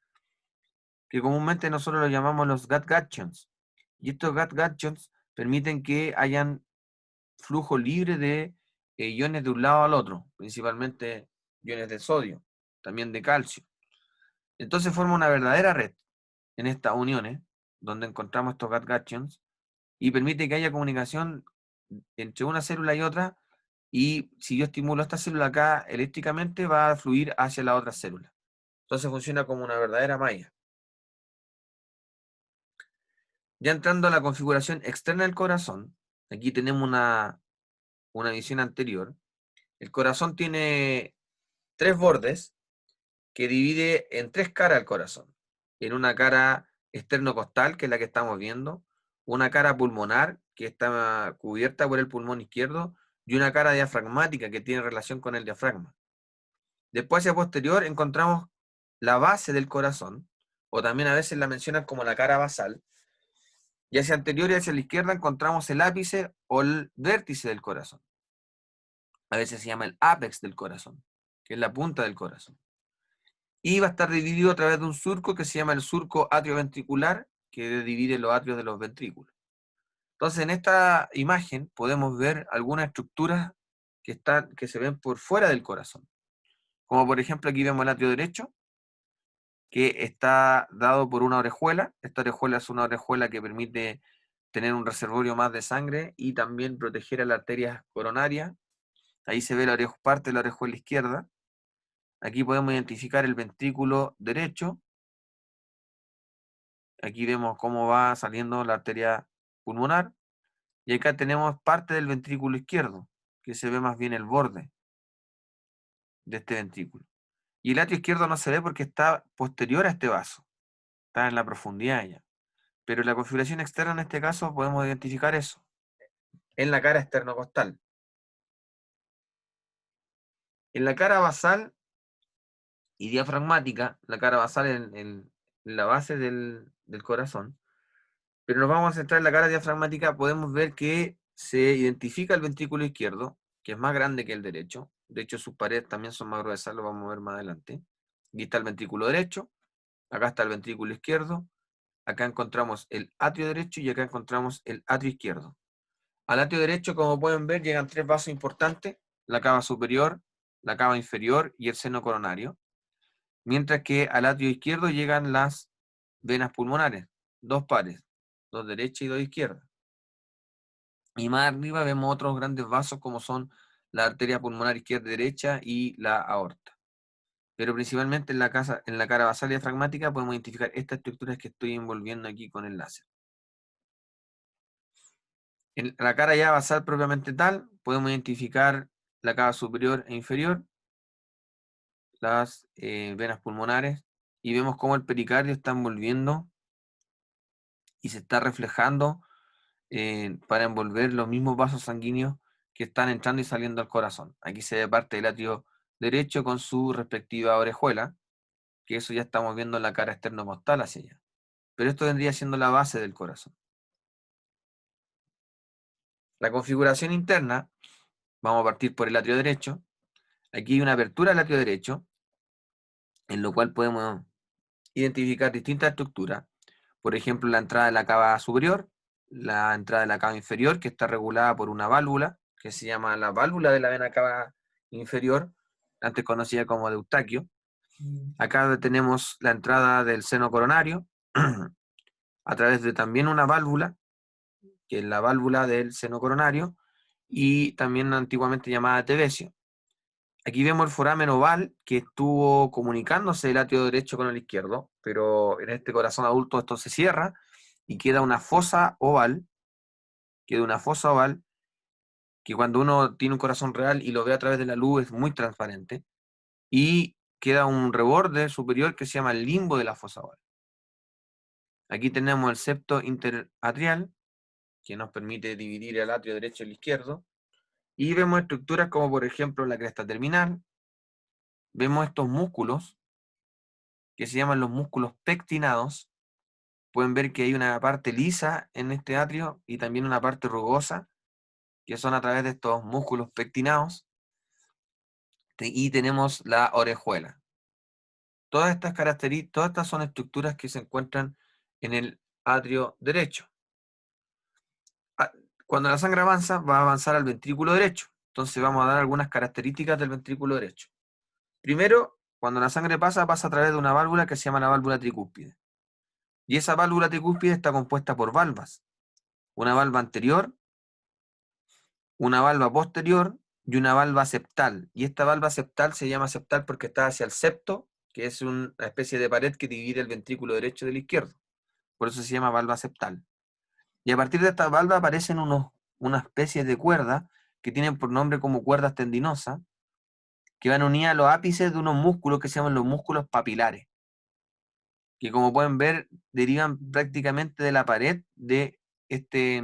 que comúnmente nosotros lo llamamos los gut-junctions. Y estos gut-junctions permiten que hayan flujo libre de iones de un lado al otro, principalmente iones de sodio, también de calcio. Entonces forma una verdadera red en estas uniones, donde encontramos estos gut-junctions, y permite que haya comunicación entre una célula y otra, y si yo estimulo esta célula acá eléctricamente, va a fluir hacia la otra célula. Entonces funciona como una verdadera malla. Ya entrando a la configuración externa del corazón, aquí tenemos una visión anterior. El corazón tiene tres bordes que divide en tres caras el corazón. En una cara externo-costal, que es la que estamos viendo, una cara pulmonar, que está cubierta por el pulmón izquierdo, y una cara diafragmática, que tiene relación con el diafragma. Después, hacia posterior, encontramos la base del corazón, o también a veces la mencionan como la cara basal, y hacia anterior y hacia la izquierda encontramos el ápice o el vértice del corazón. A veces se llama el ápex del corazón, que es la punta del corazón. Y va a estar dividido a través de un surco que se llama el surco atrioventricular, que divide los atrios de los ventrículos. Entonces, en esta imagen podemos ver algunas estructuras que se ven por fuera del corazón. Como por ejemplo, aquí vemos el atrio derecho, que está dado por una orejuela. Esta orejuela es una orejuela que permite tener un reservorio más de sangre y también proteger a las arterias coronarias. Ahí se ve parte de la orejuela izquierda. Aquí podemos identificar el ventrículo derecho. Aquí vemos cómo va saliendo la arteria pulmonar. Y acá tenemos parte del ventrículo izquierdo, que se ve más bien el borde de este ventrículo. Y el atrio izquierdo no se ve porque está posterior a este vaso. Está en la profundidad ya. Pero en la configuración externa, en este caso, podemos identificar eso. En la cara externocostal. En la cara basal y diafragmática, la cara basal en la base del corazón, pero nos vamos a centrar en la cara diafragmática, podemos ver que se identifica el ventrículo izquierdo, que es más grande que el derecho. De hecho, sus paredes también son más gruesas, lo vamos a ver más adelante. Aquí está el ventrículo derecho, acá está el ventrículo izquierdo, acá encontramos el atrio derecho y acá encontramos el atrio izquierdo. Al atrio derecho, como pueden ver, llegan tres vasos importantes, la cava superior, la cava inferior y el seno coronario, mientras que al atrio izquierdo llegan las venas pulmonares, dos pares, dos derechas y dos izquierdas. Y más arriba vemos otros grandes vasos como son la arteria pulmonar izquierda y derecha y la aorta. Pero principalmente en la cara basal y diafragmática podemos identificar estas estructuras que estoy envolviendo aquí con el láser. En la cara ya basal propiamente tal, podemos identificar la cava superior e inferior, las venas pulmonares, y vemos cómo el pericardio está envolviendo y se está reflejando para envolver los mismos vasos sanguíneos que están entrando y saliendo al corazón. Aquí se ve parte del atrio derecho con su respectiva orejuela, que eso ya estamos viendo en la cara externo-costal hacia allá. Pero esto vendría siendo la base del corazón. La configuración interna, vamos a partir por el atrio derecho. Aquí hay una apertura del atrio derecho, en lo cual podemos identificar distintas estructuras. Por ejemplo, la entrada de la cava superior, la entrada de la cava inferior, que está regulada por una válvula, que se llama la válvula de la vena cava inferior, antes conocida como de Eustaquio. Acá tenemos la entrada del seno coronario, a través de también una válvula, que es la válvula del seno coronario, y también antiguamente llamada Tevesio. Aquí vemos el foramen oval que estuvo comunicándose el atrio derecho con el izquierdo, pero en este corazón adulto esto se cierra y queda una fosa oval, que cuando uno tiene un corazón real y lo ve a través de la luz es muy transparente, y queda un reborde superior que se llama el limbo de la fosa oval. Aquí tenemos el septo interatrial, que nos permite dividir el atrio derecho y el izquierdo, y vemos estructuras como por ejemplo la cresta terminal, vemos estos músculos, que se llaman los músculos pectinados. Pueden ver que hay una parte lisa en este atrio y también una parte rugosa, que son a través de estos músculos pectinados. Y tenemos la orejuela. Todas estas son estructuras que se encuentran en el atrio derecho. Cuando la sangre avanza, va a avanzar al ventrículo derecho. Entonces vamos a dar algunas características del ventrículo derecho. Primero, cuando la sangre pasa a través de una válvula que se llama la válvula tricúspide. Y esa válvula tricúspide está compuesta por valvas. Una valva anterior, una valva posterior y una valva septal. Y esta valva septal se llama septal porque está hacia el septo, que es una especie de pared que divide el ventrículo derecho del izquierdo. Por eso se llama valva septal. Y a partir de esta valva aparecen una especie de cuerdas que tienen por nombre como cuerdas tendinosas, que van unidas a los ápices de unos músculos que se llaman los músculos papilares, que como pueden ver derivan prácticamente de la pared de este,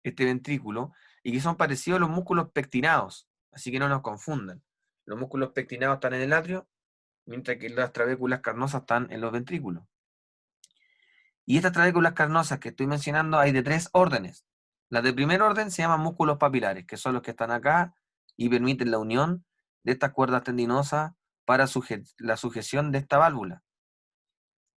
este ventrículo y que son parecidos a los músculos pectinados, así que no nos confundan. Los músculos pectinados están en el atrio, mientras que las trabéculas carnosas están en los ventrículos. Y estas trabéculas carnosas que estoy mencionando hay de 3 órdenes. Las de primer orden se llaman músculos papilares, que son los que están acá y permiten la unión de estas cuerdas tendinosas para la sujeción de esta válvula.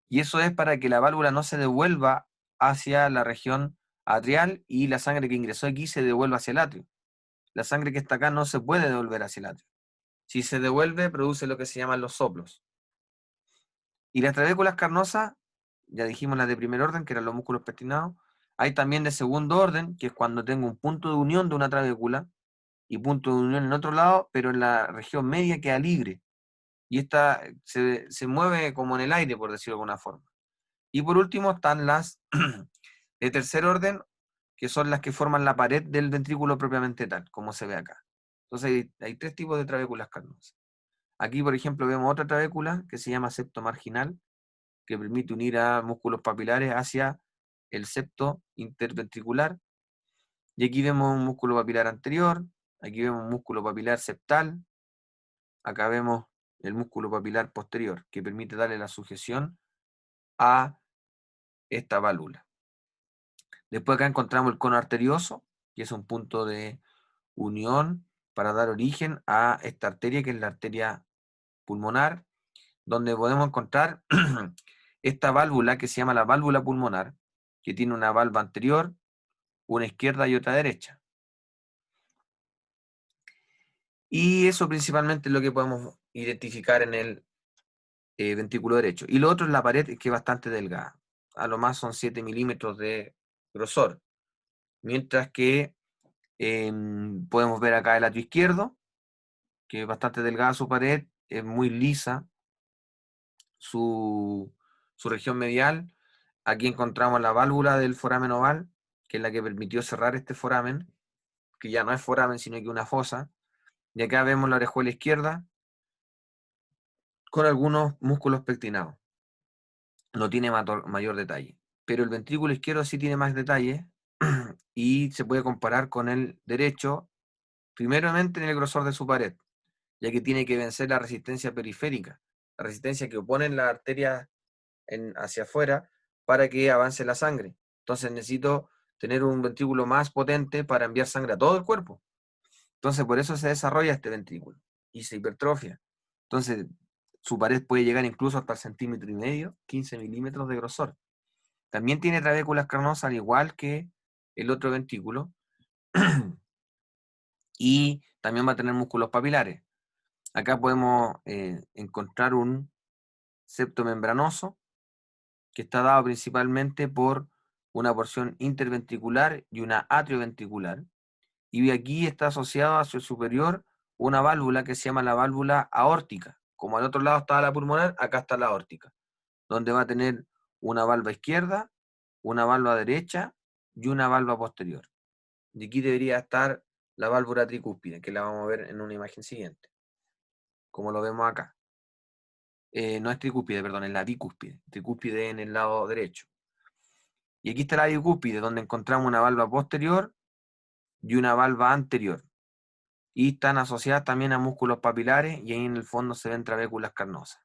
Y eso es para que la válvula no se devuelva hacia la región atrial y la sangre que ingresó aquí se devuelva hacia el atrio. La sangre que está acá no se puede devolver hacia el atrio. Si se devuelve, produce lo que se llaman los soplos. Y las trabéculas carnosas, ya dijimos las de primer orden, que eran los músculos pectinados. Hay también de segundo orden, que es cuando tengo un punto de unión de una trabécula y punto de unión en otro lado, pero en la región media queda libre. Y esta se mueve como en el aire, por decirlo de alguna forma. Y por último están las de tercer orden, que son las que forman la pared del ventrículo propiamente tal, como se ve acá. Entonces hay 3 tipos de trabéculas carnosas. Aquí, por ejemplo, vemos otra trabécula que se llama septo marginal, que permite unir a músculos papilares hacia el septo interventricular. Y aquí vemos un músculo papilar anterior, aquí vemos un músculo papilar septal, acá vemos el músculo papilar posterior, que permite darle la sujeción a esta válvula. Después acá encontramos el cono arterioso, que es un punto de unión para dar origen a esta arteria, que es la arteria pulmonar, donde podemos encontrar esta válvula que se llama la válvula pulmonar, que tiene una valva anterior, una izquierda y otra derecha. Y eso principalmente es lo que podemos identificar en el ventrículo derecho. Y lo otro es la pared, que es bastante delgada. A lo más son 7 milímetros de grosor. Mientras que podemos ver acá el atrio izquierdo, que es bastante delgada su pared, es muy lisa su región medial. Aquí encontramos la válvula del foramen oval, que es la que permitió cerrar este foramen, que ya no es foramen, sino que una fosa. Y acá vemos la orejuela izquierda con algunos músculos pectinados. No tiene mayor detalle. Pero el ventrículo izquierdo sí tiene más detalle y se puede comparar con el derecho, primeramente en el grosor de su pared, ya que tiene que vencer la resistencia periférica, la resistencia que oponen las arterias hacia afuera para que avance la sangre. Entonces necesito tener un ventrículo más potente para enviar sangre a todo el cuerpo. Entonces por eso se desarrolla este ventrículo y se hipertrofia. Entonces su pared puede llegar incluso hasta el 1,5 cm, 15 milímetros de grosor. También tiene trabéculas carnosas al igual que el otro ventrículo y también va a tener músculos papilares. Acá podemos encontrar un septo membranoso que está dado principalmente por una porción interventricular y una atrioventricular. Y aquí está asociado hacia el superior una válvula que se llama la válvula aórtica. Como al otro lado está la pulmonar, acá está la aórtica, donde va a tener una valva izquierda, una valva derecha y una valva posterior. Y aquí debería estar la válvula tricúspide, que la vamos a ver en una imagen siguiente, como lo vemos acá. No es tricúspide, perdón, es la bicúspide. Tricúspide en el lado derecho. Y aquí está la bicúspide, donde encontramos una valva posterior y una valva anterior. Y están asociadas también a músculos papilares y ahí en el fondo se ven trabéculas carnosas.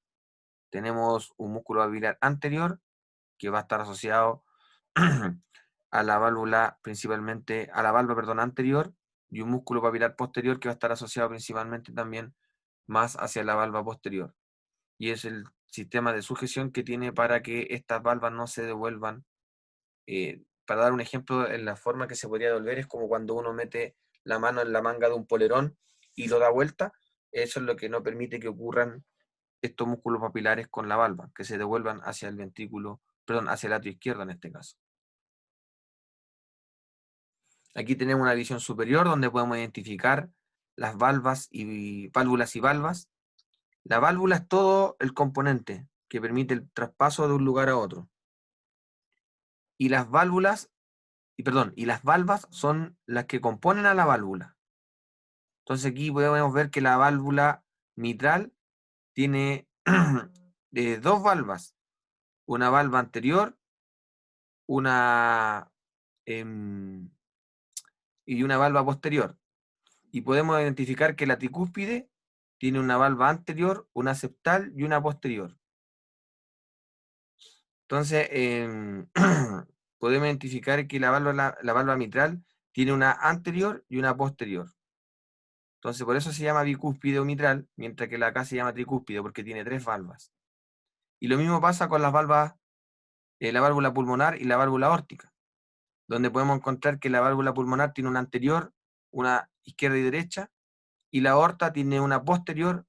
Tenemos un músculo papilar anterior que va a estar asociado a la válvula principalmente, a la valva, perdón, anterior, y un músculo papilar posterior que va a estar asociado principalmente también más hacia la valva posterior. Y es el sistema de sujeción que tiene para que estas valvas no se devuelvan. Para dar un ejemplo, en la forma que se podría devolver es como cuando uno mete la mano en la manga de un polerón y lo da vuelta. Eso es lo que no permite que ocurran estos músculos papilares con la valva, que se devuelvan hacia el ventrículo, perdón, hacia el atrio izquierdo en este caso. Aquí tenemos una visión superior donde podemos identificar las válvulas y valvas. La válvula es todo el componente que permite el traspaso de un lugar a otro. Y las válvulas y las valvas son las que componen a la válvula. Entonces aquí podemos ver que la válvula mitral tiene dos valvas, una valva anterior, una y una valva posterior. Y podemos identificar que la tricúspide tiene una valva anterior, una septal y una posterior. Entonces, podemos identificar que la válvula mitral tiene una anterior y una posterior. Entonces, por eso se llama bicúspide o mitral, mientras que la acá se llama tricúspide, porque tiene tres valvas. Y lo mismo pasa con las valvas, la válvula pulmonar y la válvula aórtica, donde podemos encontrar que la válvula pulmonar tiene una anterior, una izquierda y derecha, y la aorta tiene una posterior,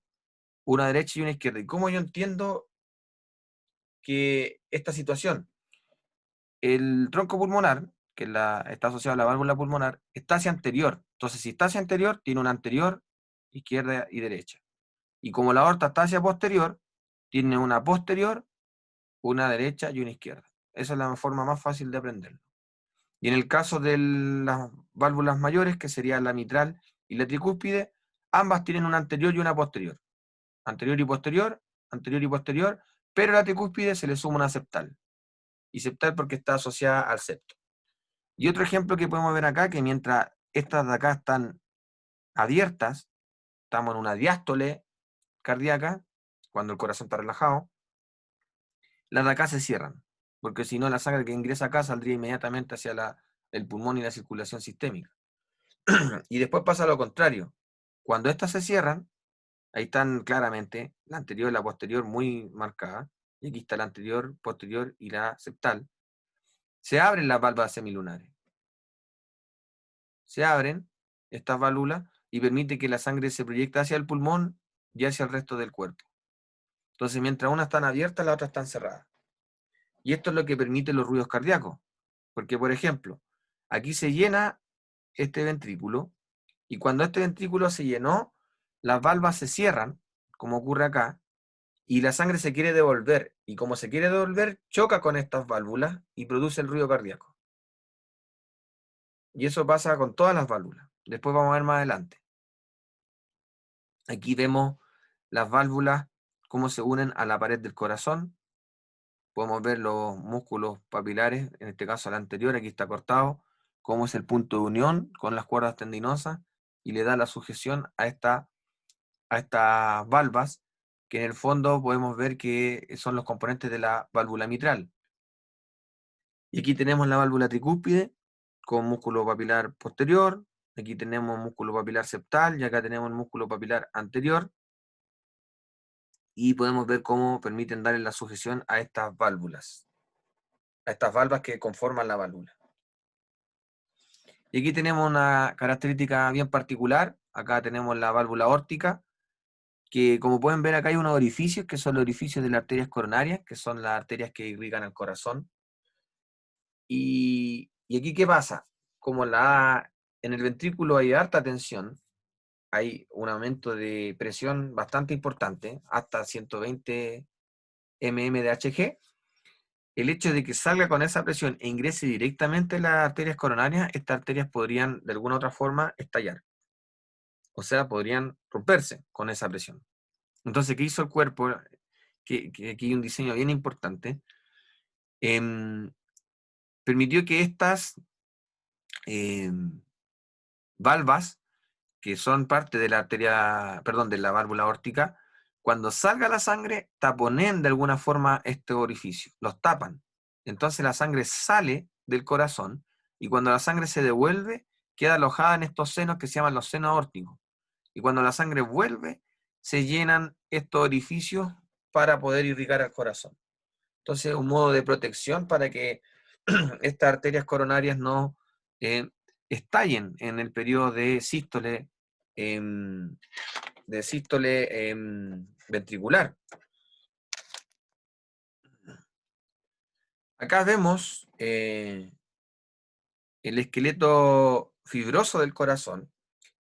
una derecha y una izquierda. ¿Y cómo yo entiendo que esta situación? El tronco pulmonar, que está asociado a la válvula pulmonar, está hacia anterior. Entonces, si está hacia anterior, tiene una anterior, izquierda y derecha. Y como la aorta está hacia posterior, tiene una posterior, una derecha y una izquierda. Esa es la forma más fácil de aprenderlo. Y en el caso de las válvulas mayores, que sería la mitral y la tricúspide, ambas tienen una anterior y una posterior. Anterior y posterior, pero a la tricúspide se le suma una septal. Y septal porque está asociada al septo. Y otro ejemplo que podemos ver acá, que mientras estas de acá están abiertas, estamos en una diástole cardíaca, cuando el corazón está relajado, las de acá se cierran, porque si no la sangre que ingresa acá saldría inmediatamente hacia el pulmón y la circulación sistémica. Y después pasa lo contrario. Cuando estas se cierran, ahí están claramente la anterior y la posterior muy marcadas, y aquí está la anterior, posterior y la septal. Se abren las válvulas semilunares. Se abren estas válvulas y permite que la sangre se proyecte hacia el pulmón y hacia el resto del cuerpo. Entonces, mientras unas están abiertas, las otras están cerradas. Y esto es lo que permite los ruidos cardíacos. Porque, por ejemplo, aquí se llena este ventrículo y cuando este ventrículo se llenó, las valvas se cierran, como ocurre acá, y la sangre se quiere devolver. Y como se quiere devolver, choca con estas válvulas y produce el ruido cardíaco. Y eso pasa con todas las válvulas. Después vamos a ver más adelante. Aquí vemos las válvulas, cómo se unen a la pared del corazón. Podemos ver los músculos papilares, en este caso el anterior, aquí está cortado, cómo es el punto de unión con las cuerdas tendinosas y le da la sujeción a estas valvas, que en el fondo podemos ver que son los componentes de la válvula mitral. Y aquí tenemos la válvula tricúspide con músculo papilar posterior, aquí tenemos músculo papilar septal y acá tenemos el músculo papilar anterior. Y podemos ver cómo permiten darle la sujeción a estas válvulas, a estas valvas que conforman la válvula. Y aquí tenemos una característica bien particular. Acá tenemos la válvula aórtica, que como pueden ver acá hay unos orificios, que son los orificios de las arterias coronarias, que son las arterias que irrigan el corazón. Y aquí, ¿qué pasa? Como en el ventrículo hay harta tensión, hay un aumento de presión bastante importante, hasta 120 mm de Hg. El hecho de que salga con esa presión e ingrese directamente en las arterias coronarias, estas arterias podrían de alguna u otra forma estallar. O sea, podrían romperse con esa presión. Entonces, ¿qué hizo el cuerpo? Que aquí hay un diseño bien importante. Permitió que estas valvas, que son parte de la arteria, perdón, de la válvula aórtica, cuando salga la sangre, taponen de alguna forma este orificio, los tapan. Entonces la sangre sale del corazón y cuando la sangre se devuelve, queda alojada en estos senos que se llaman los senos aórticos. Y cuando la sangre vuelve, se llenan estos orificios para poder irrigar al corazón. Entonces es un modo de protección para que estas arterias coronarias no estallen en el periodo de sístole ventricular. Acá vemos el esqueleto fibroso del corazón,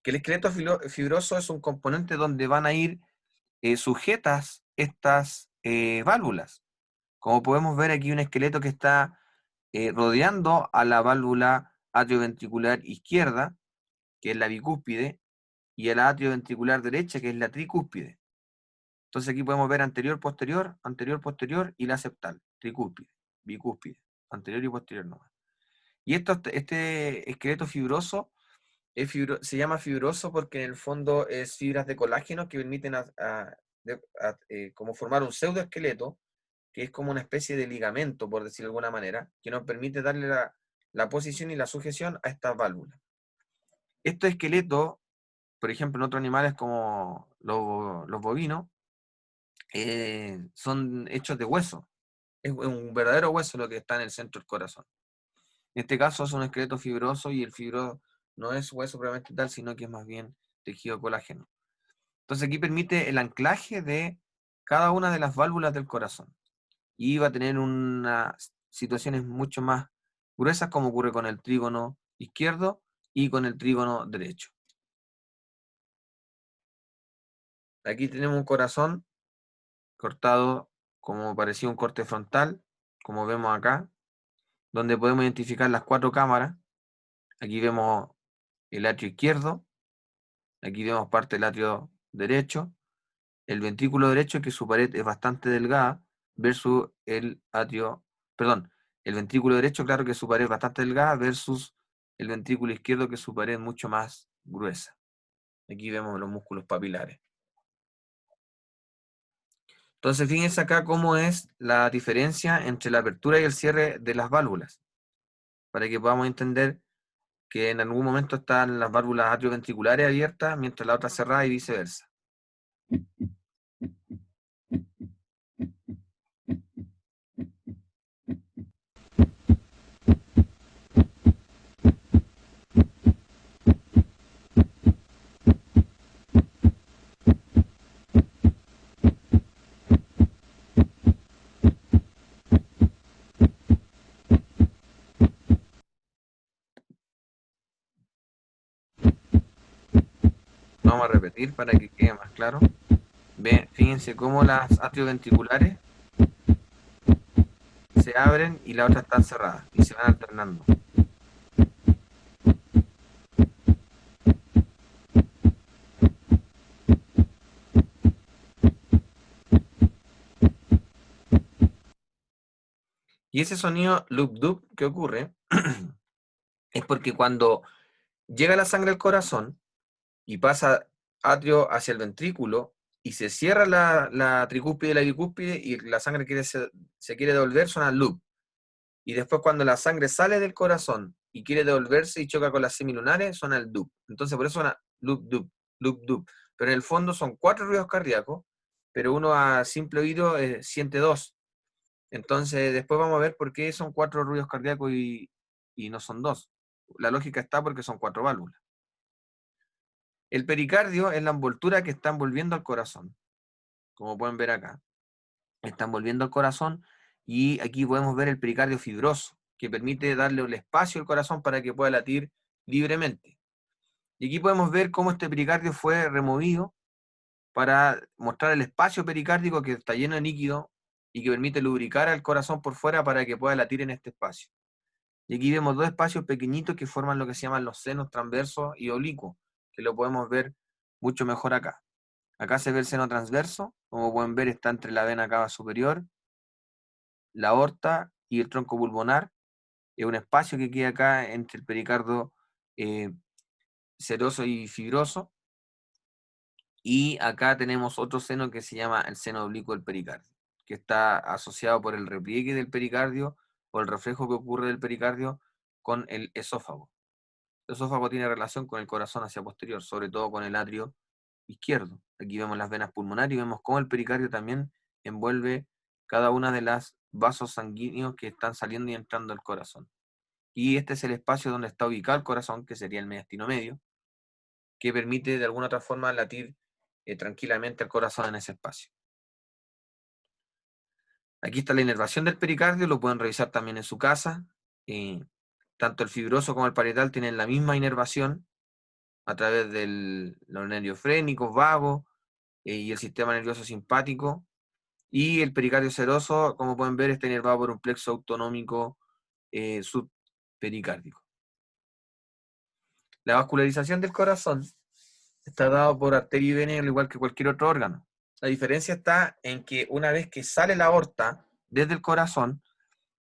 que el esqueleto fibroso es un componente donde van a ir sujetas estas válvulas. Como podemos ver aquí un esqueleto que está rodeando a la válvula atrioventricular izquierda, que es la bicúspide, y el atrioventricular derecha, que es la tricúspide. Entonces aquí podemos ver anterior, posterior y la septal, tricúspide, bicúspide, anterior y posterior nomás. Y este esqueleto fibroso se llama fibroso porque en el fondo es fibras de colágeno que permiten como formar un pseudoesqueleto, que es como una especie de ligamento, por decirlo de alguna manera, que nos permite darle la posición y la sujeción a estas válvulas. Estos esqueletos, por ejemplo, en otros animales como los bovinos, son hechos de hueso. Es un verdadero hueso lo que está en el centro del corazón. En este caso es un esqueleto fibroso y el fibro no es hueso propiamente tal, sino que es más bien tejido colágeno. Entonces aquí permite el anclaje de cada una de las válvulas del corazón. Y va a tener unas situaciones mucho más gruesas como ocurre con el trígono izquierdo y con el trígono derecho. Aquí tenemos un corazón cortado como parecía un corte frontal, como vemos acá, donde podemos identificar las 4 cámaras. Aquí vemos el atrio izquierdo, aquí vemos parte del atrio derecho, el ventrículo derecho, que su pared es bastante delgada, versus el ventrículo derecho, claro que su pared es bastante delgada, versus el ventrículo izquierdo, que su pared es mucho más gruesa. Aquí vemos los músculos papilares. Entonces, fíjense acá cómo es la diferencia entre la apertura y el cierre de las válvulas, para que podamos entender que en algún momento están las válvulas atrioventriculares abiertas, mientras la otra cerrada y viceversa. Vamos a repetir para que quede más claro. Fíjense cómo las atrioventriculares se abren y las otras están cerradas y se van alternando. Y ese sonido loop-doop que ocurre es porque cuando llega la sangre al corazón y pasa atrio hacia el ventrículo y se cierra la tricúspide y la bicúspide y la sangre se quiere devolver, suena loop. Y después cuando la sangre sale del corazón y quiere devolverse y choca con las semilunares, suena el dup. Entonces por eso suena loop, dup, loop, dup. Pero en el fondo son 4 ruidos cardíacos, pero uno a simple oído siente 2. Entonces después vamos a ver por qué son 4 ruidos cardíacos y no son 2. La lógica está porque son 4 válvulas. El pericardio es la envoltura que está envolviendo al corazón, como pueden ver acá. Está envolviendo al corazón y aquí podemos ver el pericardio fibroso, que permite darle el espacio al corazón para que pueda latir libremente. Y aquí podemos ver cómo este pericardio fue removido para mostrar el espacio pericárdico que está lleno de líquido y que permite lubricar al corazón por fuera para que pueda latir en este espacio. Y aquí vemos 2 espacios pequeñitos que forman lo que se llaman los senos transversos y oblicuos, que lo podemos ver mucho mejor acá. Acá se ve el seno transverso, como pueden ver está entre la vena cava superior, la aorta y el tronco pulmonar. Es un espacio que queda acá entre el pericardio seroso y fibroso. Y acá tenemos otro seno que se llama el seno oblicuo del pericardio, que está asociado por el repliegue del pericardio o el reflejo que ocurre del pericardio con el esófago. El esófago tiene relación con el corazón hacia posterior, sobre todo con el atrio izquierdo. Aquí vemos las venas pulmonares y vemos cómo el pericardio también envuelve cada una de las vasos sanguíneos que están saliendo y entrando al corazón. Y este es el espacio donde está ubicado el corazón, que sería el mediastino medio, que permite de alguna otra forma latir tranquilamente el corazón en ese espacio. Aquí está la inervación del pericardio, lo pueden revisar también en su casa. Tanto el fibroso como el parietal tienen la misma inervación a través de los nervios frénicos, vagos y el sistema nervioso simpático. Y el pericardio seroso, como pueden ver, está inervado por un plexo autonómico subpericárdico. La vascularización del corazón está dado por arteria y vena al igual que cualquier otro órgano. La diferencia está en que una vez que sale la aorta desde el corazón,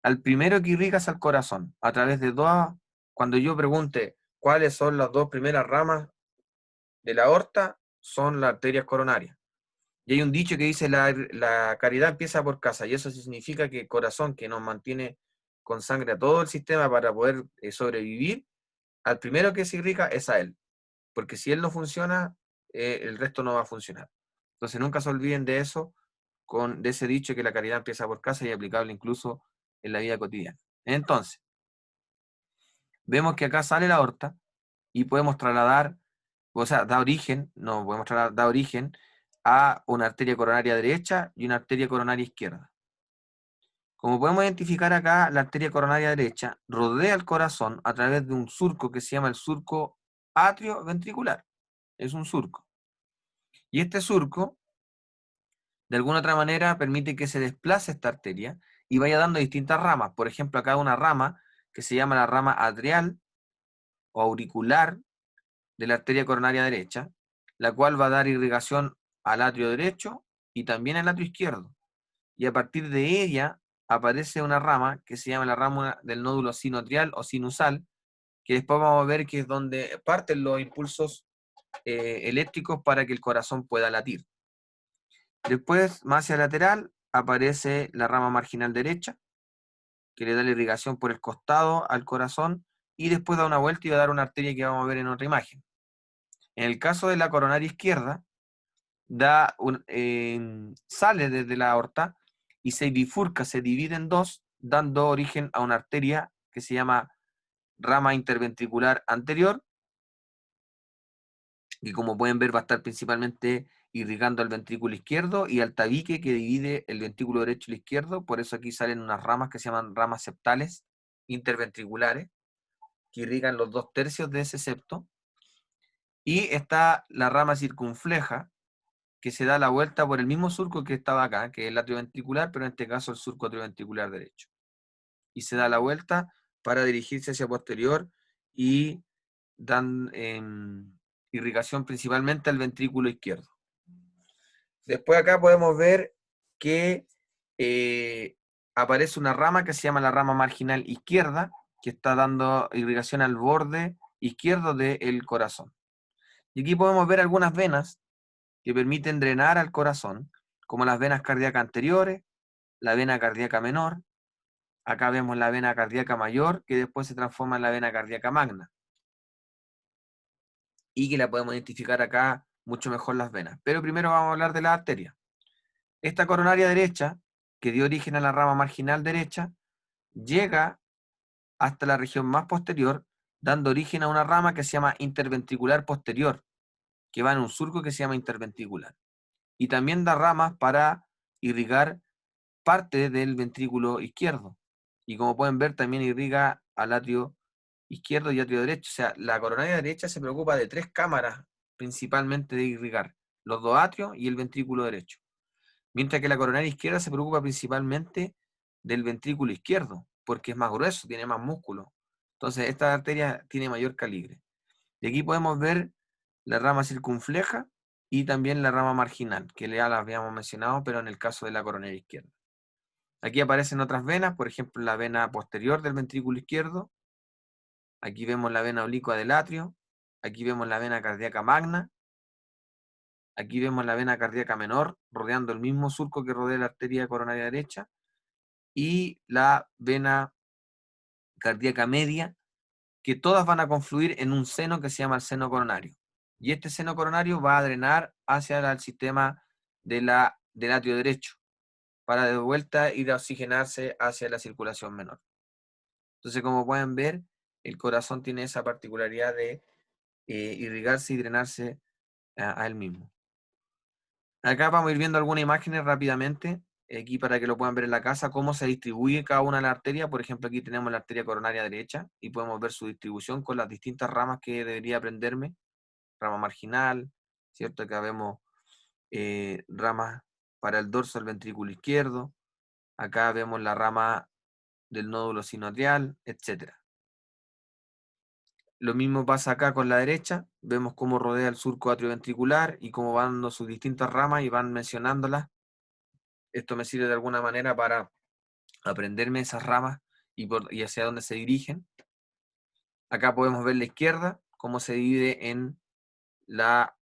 al primero que irrigas al corazón, a través de cuando yo pregunte cuáles son las dos primeras ramas de la aorta, son las arterias coronarias. Y hay un dicho que dice la caridad empieza por casa, y eso significa que el corazón que nos mantiene con sangre a todo el sistema para poder sobrevivir, al primero que se irriga es a él, porque si él no funciona, el resto no va a funcionar. Entonces nunca se olviden de eso, de ese dicho que la caridad empieza por casa y es aplicable incluso en la vida cotidiana. Entonces, vemos que acá sale la aorta y podemos trasladar, o sea, no podemos trasladar, da origen a una arteria coronaria derecha y una arteria coronaria izquierda. Como podemos identificar acá, la arteria coronaria derecha rodea el corazón a través de un surco que se llama el surco atrioventricular. Es un surco. Y este surco, de alguna otra manera, permite que se desplace esta arteria y vaya dando distintas ramas. Por ejemplo, acá una rama que se llama la rama atrial o auricular de la arteria coronaria derecha, la cual va a dar irrigación al atrio derecho y también al atrio izquierdo. Y a partir de ella aparece una rama que se llama la rama del nódulo sinoatrial o sinusal, que después vamos a ver que es donde parten los impulsos eléctricos para que el corazón pueda latir. Después, más hacia lateral, aparece la rama marginal derecha, que le da la irrigación por el costado al corazón, y después da una vuelta y va a dar una arteria que vamos a ver en otra imagen. En el caso de la coronaria izquierda, sale desde la aorta y se bifurca, se divide en dos, dando origen a una arteria que se llama rama interventricular anterior, y como pueden ver va a estar principalmente irrigando al ventrículo izquierdo y al tabique que divide el ventrículo derecho y el izquierdo. Por eso aquí salen unas ramas que se llaman ramas septales interventriculares, que irrigan los 2/3 de ese septo. Y está la rama circunfleja, que se da la vuelta por el mismo surco que estaba acá, que es el atrioventricular, pero en este caso el surco atrioventricular derecho. Y se da la vuelta para dirigirse hacia posterior y dan irrigación principalmente al ventrículo izquierdo. Después acá podemos ver que aparece una rama que se llama la rama marginal izquierda, que está dando irrigación al borde izquierdo del corazón. Y aquí podemos ver algunas venas que permiten drenar al corazón, como las venas cardíacas anteriores, la vena cardíaca menor. Acá vemos la vena cardíaca mayor, que después se transforma en la vena cardíaca magna. Y que la podemos identificar acá mucho mejor las venas. Pero primero vamos a hablar de la arteria. Esta coronaria derecha, que dio origen a la rama marginal derecha, llega hasta la región más posterior, dando origen a una rama que se llama interventricular posterior, que va en un surco que se llama interventricular. Y también da ramas para irrigar parte del ventrículo izquierdo. Y como pueden ver, también irriga al atrio izquierdo y atrio derecho. O sea, la coronaria derecha se preocupa de 3 cámaras principalmente de irrigar, los dos atrios y el ventrículo derecho. Mientras que la coronaria izquierda se preocupa principalmente del ventrículo izquierdo, porque es más grueso, tiene más músculo. Entonces, esta arteria tiene mayor calibre. Y aquí podemos ver la rama circunfleja y también la rama marginal, que ya la habíamos mencionado, pero en el caso de la coronaria izquierda. Aquí aparecen otras venas, por ejemplo, la vena posterior del ventrículo izquierdo. Aquí vemos la vena oblicua del atrio. Aquí vemos la vena cardíaca magna. Aquí vemos la vena cardíaca menor, rodeando el mismo surco que rodea la arteria coronaria derecha. Y la vena cardíaca media, que todas van a confluir en un seno que se llama el seno coronario. Y este seno coronario va a drenar hacia el sistema del atrio derecho, para de vuelta ir a oxigenarse hacia la circulación menor. Entonces, como pueden ver, el corazón tiene esa particularidad de irrigarse y drenarse a él mismo. Acá vamos a ir viendo algunas imágenes rápidamente, aquí para que lo puedan ver en la casa, cómo se distribuye cada una de las arterias. Por ejemplo, aquí tenemos la arteria coronaria derecha y podemos ver su distribución con las distintas ramas que debería aprenderme. Rama marginal, ¿cierto? Acá vemos ramas para el dorso del ventrículo izquierdo. Acá vemos la rama del nódulo sinoatrial, etc. Lo mismo pasa acá con la derecha, vemos cómo rodea el surco atrioventricular y cómo van dando sus distintas ramas y van mencionándolas. Esto me sirve de alguna manera para aprenderme esas ramas y hacia dónde se dirigen. Acá podemos ver la izquierda, cómo se divide en la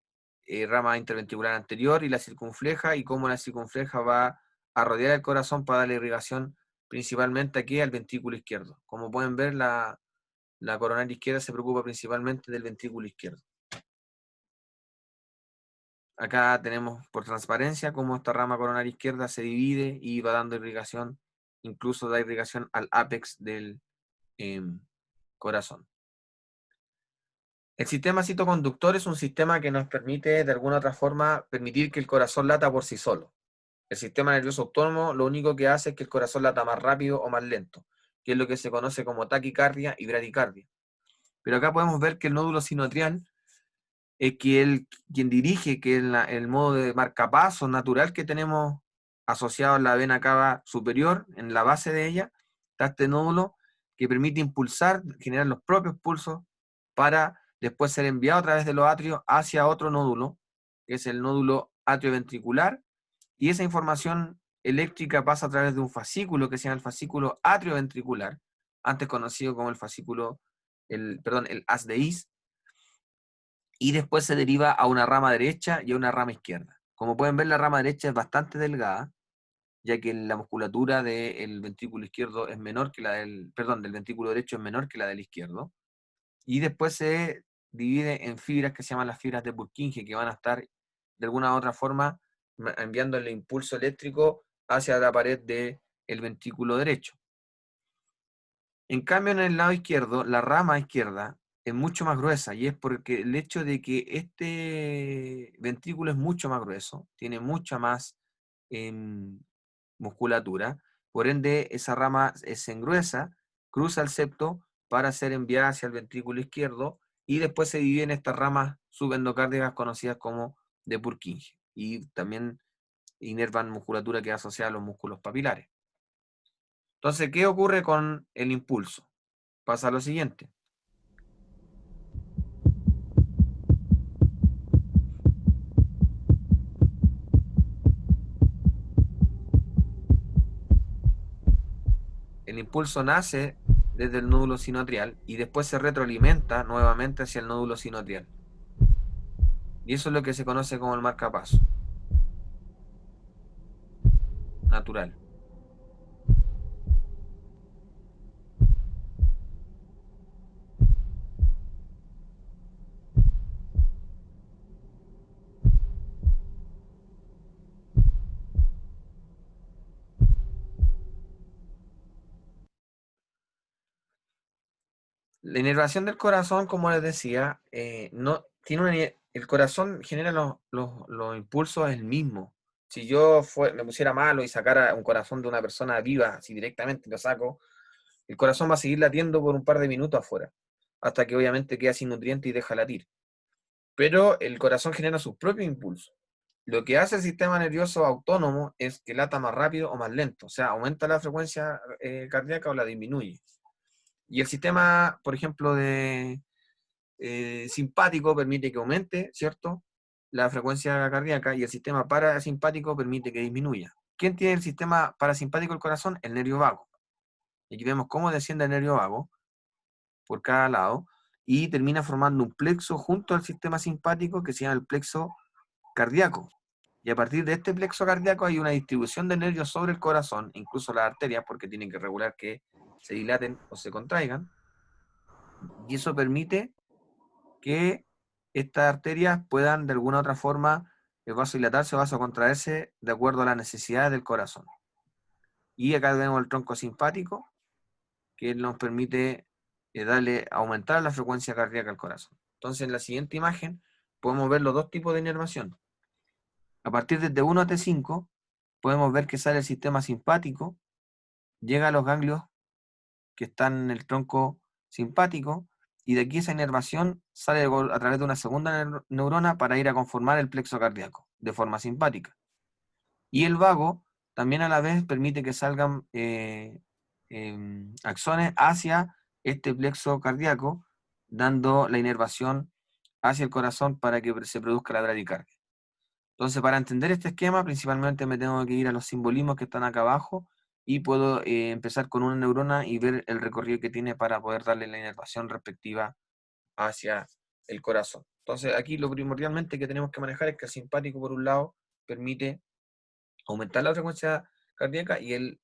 rama interventricular anterior y la circunfleja, y cómo la circunfleja va a rodear el corazón para darle irrigación principalmente aquí al ventrículo izquierdo. Como pueden ver, la coronaria izquierda se preocupa principalmente del ventrículo izquierdo. Acá tenemos por transparencia cómo esta rama coronaria izquierda se divide y va dando irrigación, incluso da irrigación al ápex del corazón. El sistema citoconductor es un sistema que nos permite, de alguna otra forma, permitir que el corazón lata por sí solo. El sistema nervioso autónomo lo único que hace es que el corazón lata más rápido o más lento, que es lo que se conoce como taquicardia y bradicardia. Pero acá podemos ver que el nódulo sinoatrial es quien dirige, que es el modo de marcapaso natural que tenemos asociado a la vena cava superior, en la base de ella, está este nódulo que permite impulsar, generar los propios pulsos para después ser enviado a través de los atrios hacia otro nódulo, que es el nódulo atrioventricular, y esa información eléctrica pasa a través de un fascículo que se llama el fascículo atrioventricular, antes conocido como el fascículo, el haz de His, y después se deriva a una rama derecha y a una rama izquierda. Como pueden ver, la rama derecha es bastante delgada, ya que la musculatura del ventrículo izquierdo es menor que la del ventrículo derecho es menor que la del izquierdo, y después se divide en fibras que se llaman las fibras de Purkinje, que van a estar de alguna u otra forma enviando el impulso eléctrico hacia la pared del ventrículo derecho. En cambio, en el lado izquierdo, la rama izquierda es mucho más gruesa, y es porque el hecho de que este ventrículo es mucho más grueso, tiene mucha más musculatura, por ende esa rama se engruesa, cruza el septo para ser enviada hacia el ventrículo izquierdo, y después se divide en estas ramas subendocárdicas conocidas como de Purkinje, y también inervan musculatura que es asociada a los músculos papilares. Entonces, ¿qué ocurre con el impulso? Pasa lo siguiente. El impulso nace desde el nódulo sinoatrial y después se retroalimenta nuevamente hacia el nódulo sinoatrial. Y eso es lo que se conoce como el marcapaso natural. La inervación del corazón, como les decía, no, el corazón genera los impulsos el mismo. Si yo me pusiera malo y sacara un corazón de una persona viva, así directamente lo saco, el corazón va a seguir latiendo por un par de minutos afuera, hasta que obviamente queda sin nutriente y deja latir. Pero el corazón genera sus propios impulsos. Lo que hace el sistema nervioso autónomo es que lata más rápido o más lento, o sea, aumenta la frecuencia cardíaca o la disminuye. Y el sistema, por ejemplo, de simpático permite que aumente, ¿cierto? La frecuencia cardíaca, y el sistema parasimpático permite que disminuya. ¿Quién tiene el sistema parasimpático del corazón? El nervio vago. Y aquí vemos cómo desciende el nervio vago por cada lado y termina formando un plexo junto al sistema simpático que se llama el plexo cardíaco. Y a partir de este plexo cardíaco hay una distribución de nervios sobre el corazón, incluso las arterias, porque tienen que regular que se dilaten o se contraigan. Y eso permite que estas arterias puedan de alguna u otra forma vasodilatarse o vasocontraerse de acuerdo a las necesidades del corazón. Y acá tenemos el tronco simpático, que nos permite aumentar la frecuencia cardíaca al corazón. Entonces, en la siguiente imagen podemos ver los dos tipos de inervación. A partir de T1 a T5 podemos ver que sale el sistema simpático, llega a los ganglios que están en el tronco simpático, y de aquí esa inervación sale a través de una segunda neurona para ir a conformar el plexo cardíaco de forma simpática. Y el vago también a la vez permite que salgan axones hacia este plexo cardíaco dando la inervación hacia el corazón para que se produzca la bradicardia. Entonces, para entender este esquema, principalmente me tengo que ir a los simbolismos que están acá abajo y puedo empezar con una neurona y ver el recorrido que tiene para poder darle la inervación respectiva hacia el corazón. Entonces, aquí lo primordialmente que tenemos que manejar es que el simpático, por un lado, permite aumentar la frecuencia cardíaca y el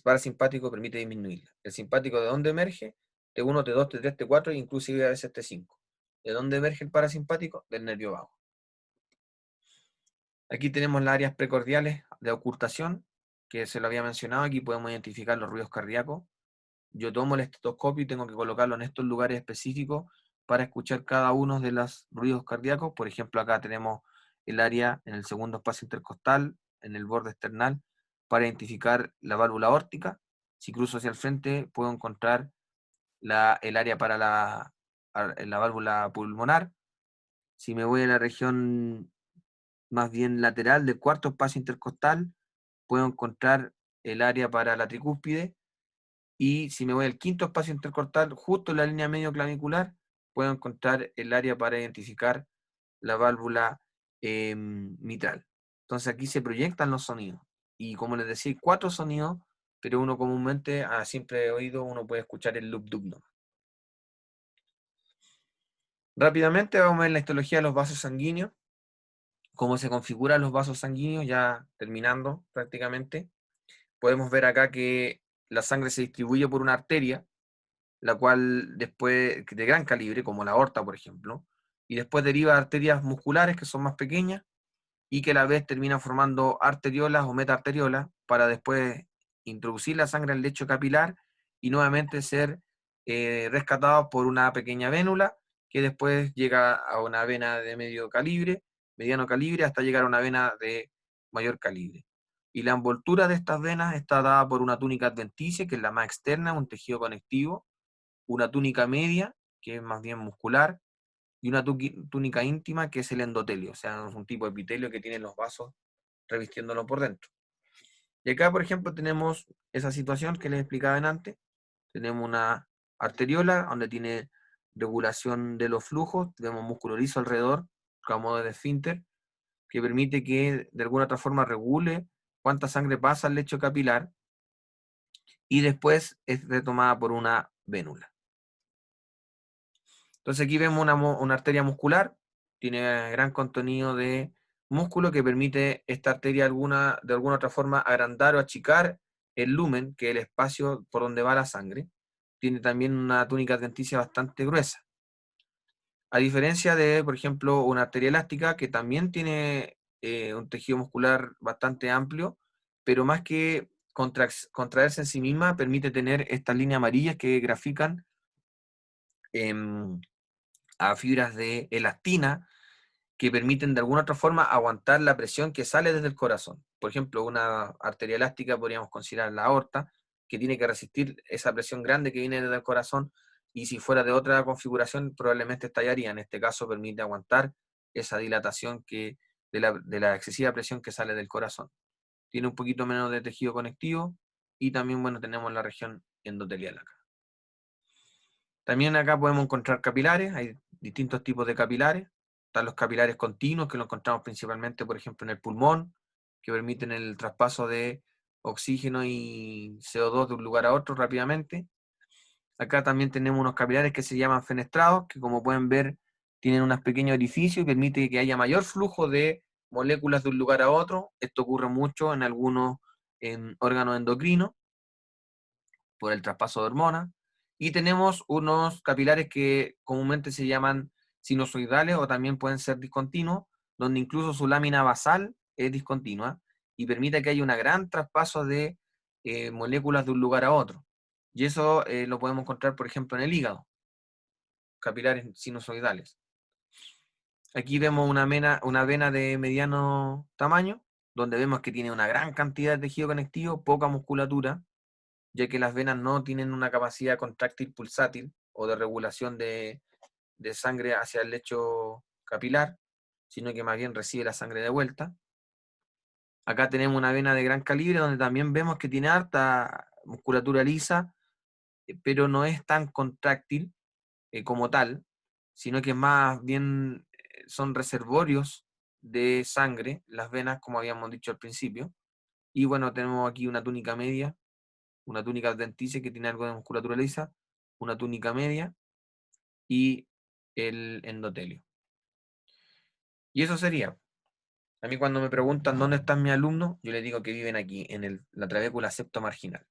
parasimpático permite disminuirla. El simpático, ¿de dónde emerge? T1, T2, T3, T4 e inclusive a veces T5. ¿De dónde emerge el parasimpático? Del nervio vago. Aquí tenemos las áreas precordiales de ocultación, que se lo había mencionado. Aquí podemos identificar los ruidos cardíacos. Yo tomo el estetoscopio y tengo que colocarlo en estos lugares específicos para escuchar cada uno de los ruidos cardíacos. Por ejemplo, acá tenemos el área en el segundo espacio intercostal, en el borde external, para identificar la válvula aórtica. Si cruzo hacia el frente, puedo encontrar el área para la válvula pulmonar. Si me voy a la región más bien lateral del cuarto espacio intercostal, puedo encontrar el área para la tricúspide. Y si me voy al quinto espacio intercostal, justo en la línea medio clavicular, puedo encontrar el área para identificar la válvula mitral. Entonces aquí se proyectan los sonidos. Y como les decía, hay 4 sonidos, pero uno comúnmente a simple oído uno puede escuchar el loop. Rápidamente vamos a ver la histología de los vasos sanguíneos, cómo se configuran los vasos sanguíneos, ya terminando prácticamente. Podemos ver acá que la sangre se distribuye por una arteria, la cual después, de gran calibre, como la aorta, por ejemplo, y después deriva a arterias musculares que son más pequeñas y que a la vez terminan formando arteriolas o metaarteriolas para después introducir la sangre al lecho capilar y nuevamente ser rescatados por una pequeña vénula que después llega a una vena de mediano calibre, hasta llegar a una vena de mayor calibre. Y la envoltura de estas venas está dada por una túnica adventicia, que es la más externa, un tejido conectivo, una túnica media, que es más bien muscular, y una túnica íntima, que es el endotelio, o sea, es un tipo de epitelio que tienen los vasos revistiéndolo por dentro. Y acá, por ejemplo, tenemos esa situación que les explicaba antes. Tenemos una arteriola donde tiene regulación de los flujos, tenemos músculo liso alrededor, como modo de esfínter, que permite que de alguna otra forma regule cuánta sangre pasa al lecho capilar y después es retomada por una vénula. Entonces aquí vemos una arteria muscular, tiene gran contenido de músculo que permite esta arteria de alguna otra forma agrandar o achicar el lumen, que es el espacio por donde va la sangre. Tiene también una túnica adventicia bastante gruesa. A diferencia de, por ejemplo, una arteria elástica que también tiene un tejido muscular bastante amplio, pero más que contraerse en sí misma, permite tener estas líneas amarillas que grafican a fibras de elastina que permiten de alguna otra forma aguantar la presión que sale desde el corazón. Por ejemplo, una arteria elástica podríamos considerar la aorta, que tiene que resistir esa presión grande que viene desde el corazón, y si fuera de otra configuración probablemente estallaría. En este caso permite aguantar esa dilatación de la excesiva presión que sale del corazón. Tiene un poquito menos de tejido conectivo y también, bueno, tenemos la región endotelial acá. También acá podemos encontrar capilares, hay distintos tipos de capilares. Están los capilares continuos, que lo encontramos principalmente, por ejemplo, en el pulmón, que permiten el traspaso de oxígeno y CO2 de un lugar a otro rápidamente. Acá también tenemos unos capilares que se llaman fenestrados, que como pueden ver tienen unos pequeños orificios y permite que haya mayor flujo de moléculas de un lugar a otro. Esto ocurre mucho en algunos órganos endocrinos por el traspaso de hormonas. Y tenemos unos capilares que comúnmente se llaman sinusoidales o también pueden ser discontinuos, donde incluso su lámina basal es discontinua y permite que haya un gran traspaso de moléculas de un lugar a otro. Y eso lo podemos encontrar, por ejemplo, en el hígado, capilares sinusoidales. Aquí vemos una vena de mediano tamaño, donde vemos que tiene una gran cantidad de tejido conectivo, poca musculatura, ya que las venas no tienen una capacidad contráctil pulsátil o de regulación de sangre hacia el lecho capilar, sino que más bien recibe la sangre de vuelta. Acá tenemos una vena de gran calibre donde también vemos que tiene harta musculatura lisa, pero no es tan contráctil, como tal, sino que más bien son reservorios de sangre, las venas, como habíamos dicho al principio. Y bueno, tenemos aquí una túnica media, una túnica adventicia que tiene algo de musculatura lisa, una túnica media y el endotelio. Y eso sería. A mí cuando me preguntan dónde están mis alumnos, yo les digo que viven aquí, en la trabécula septomarginal.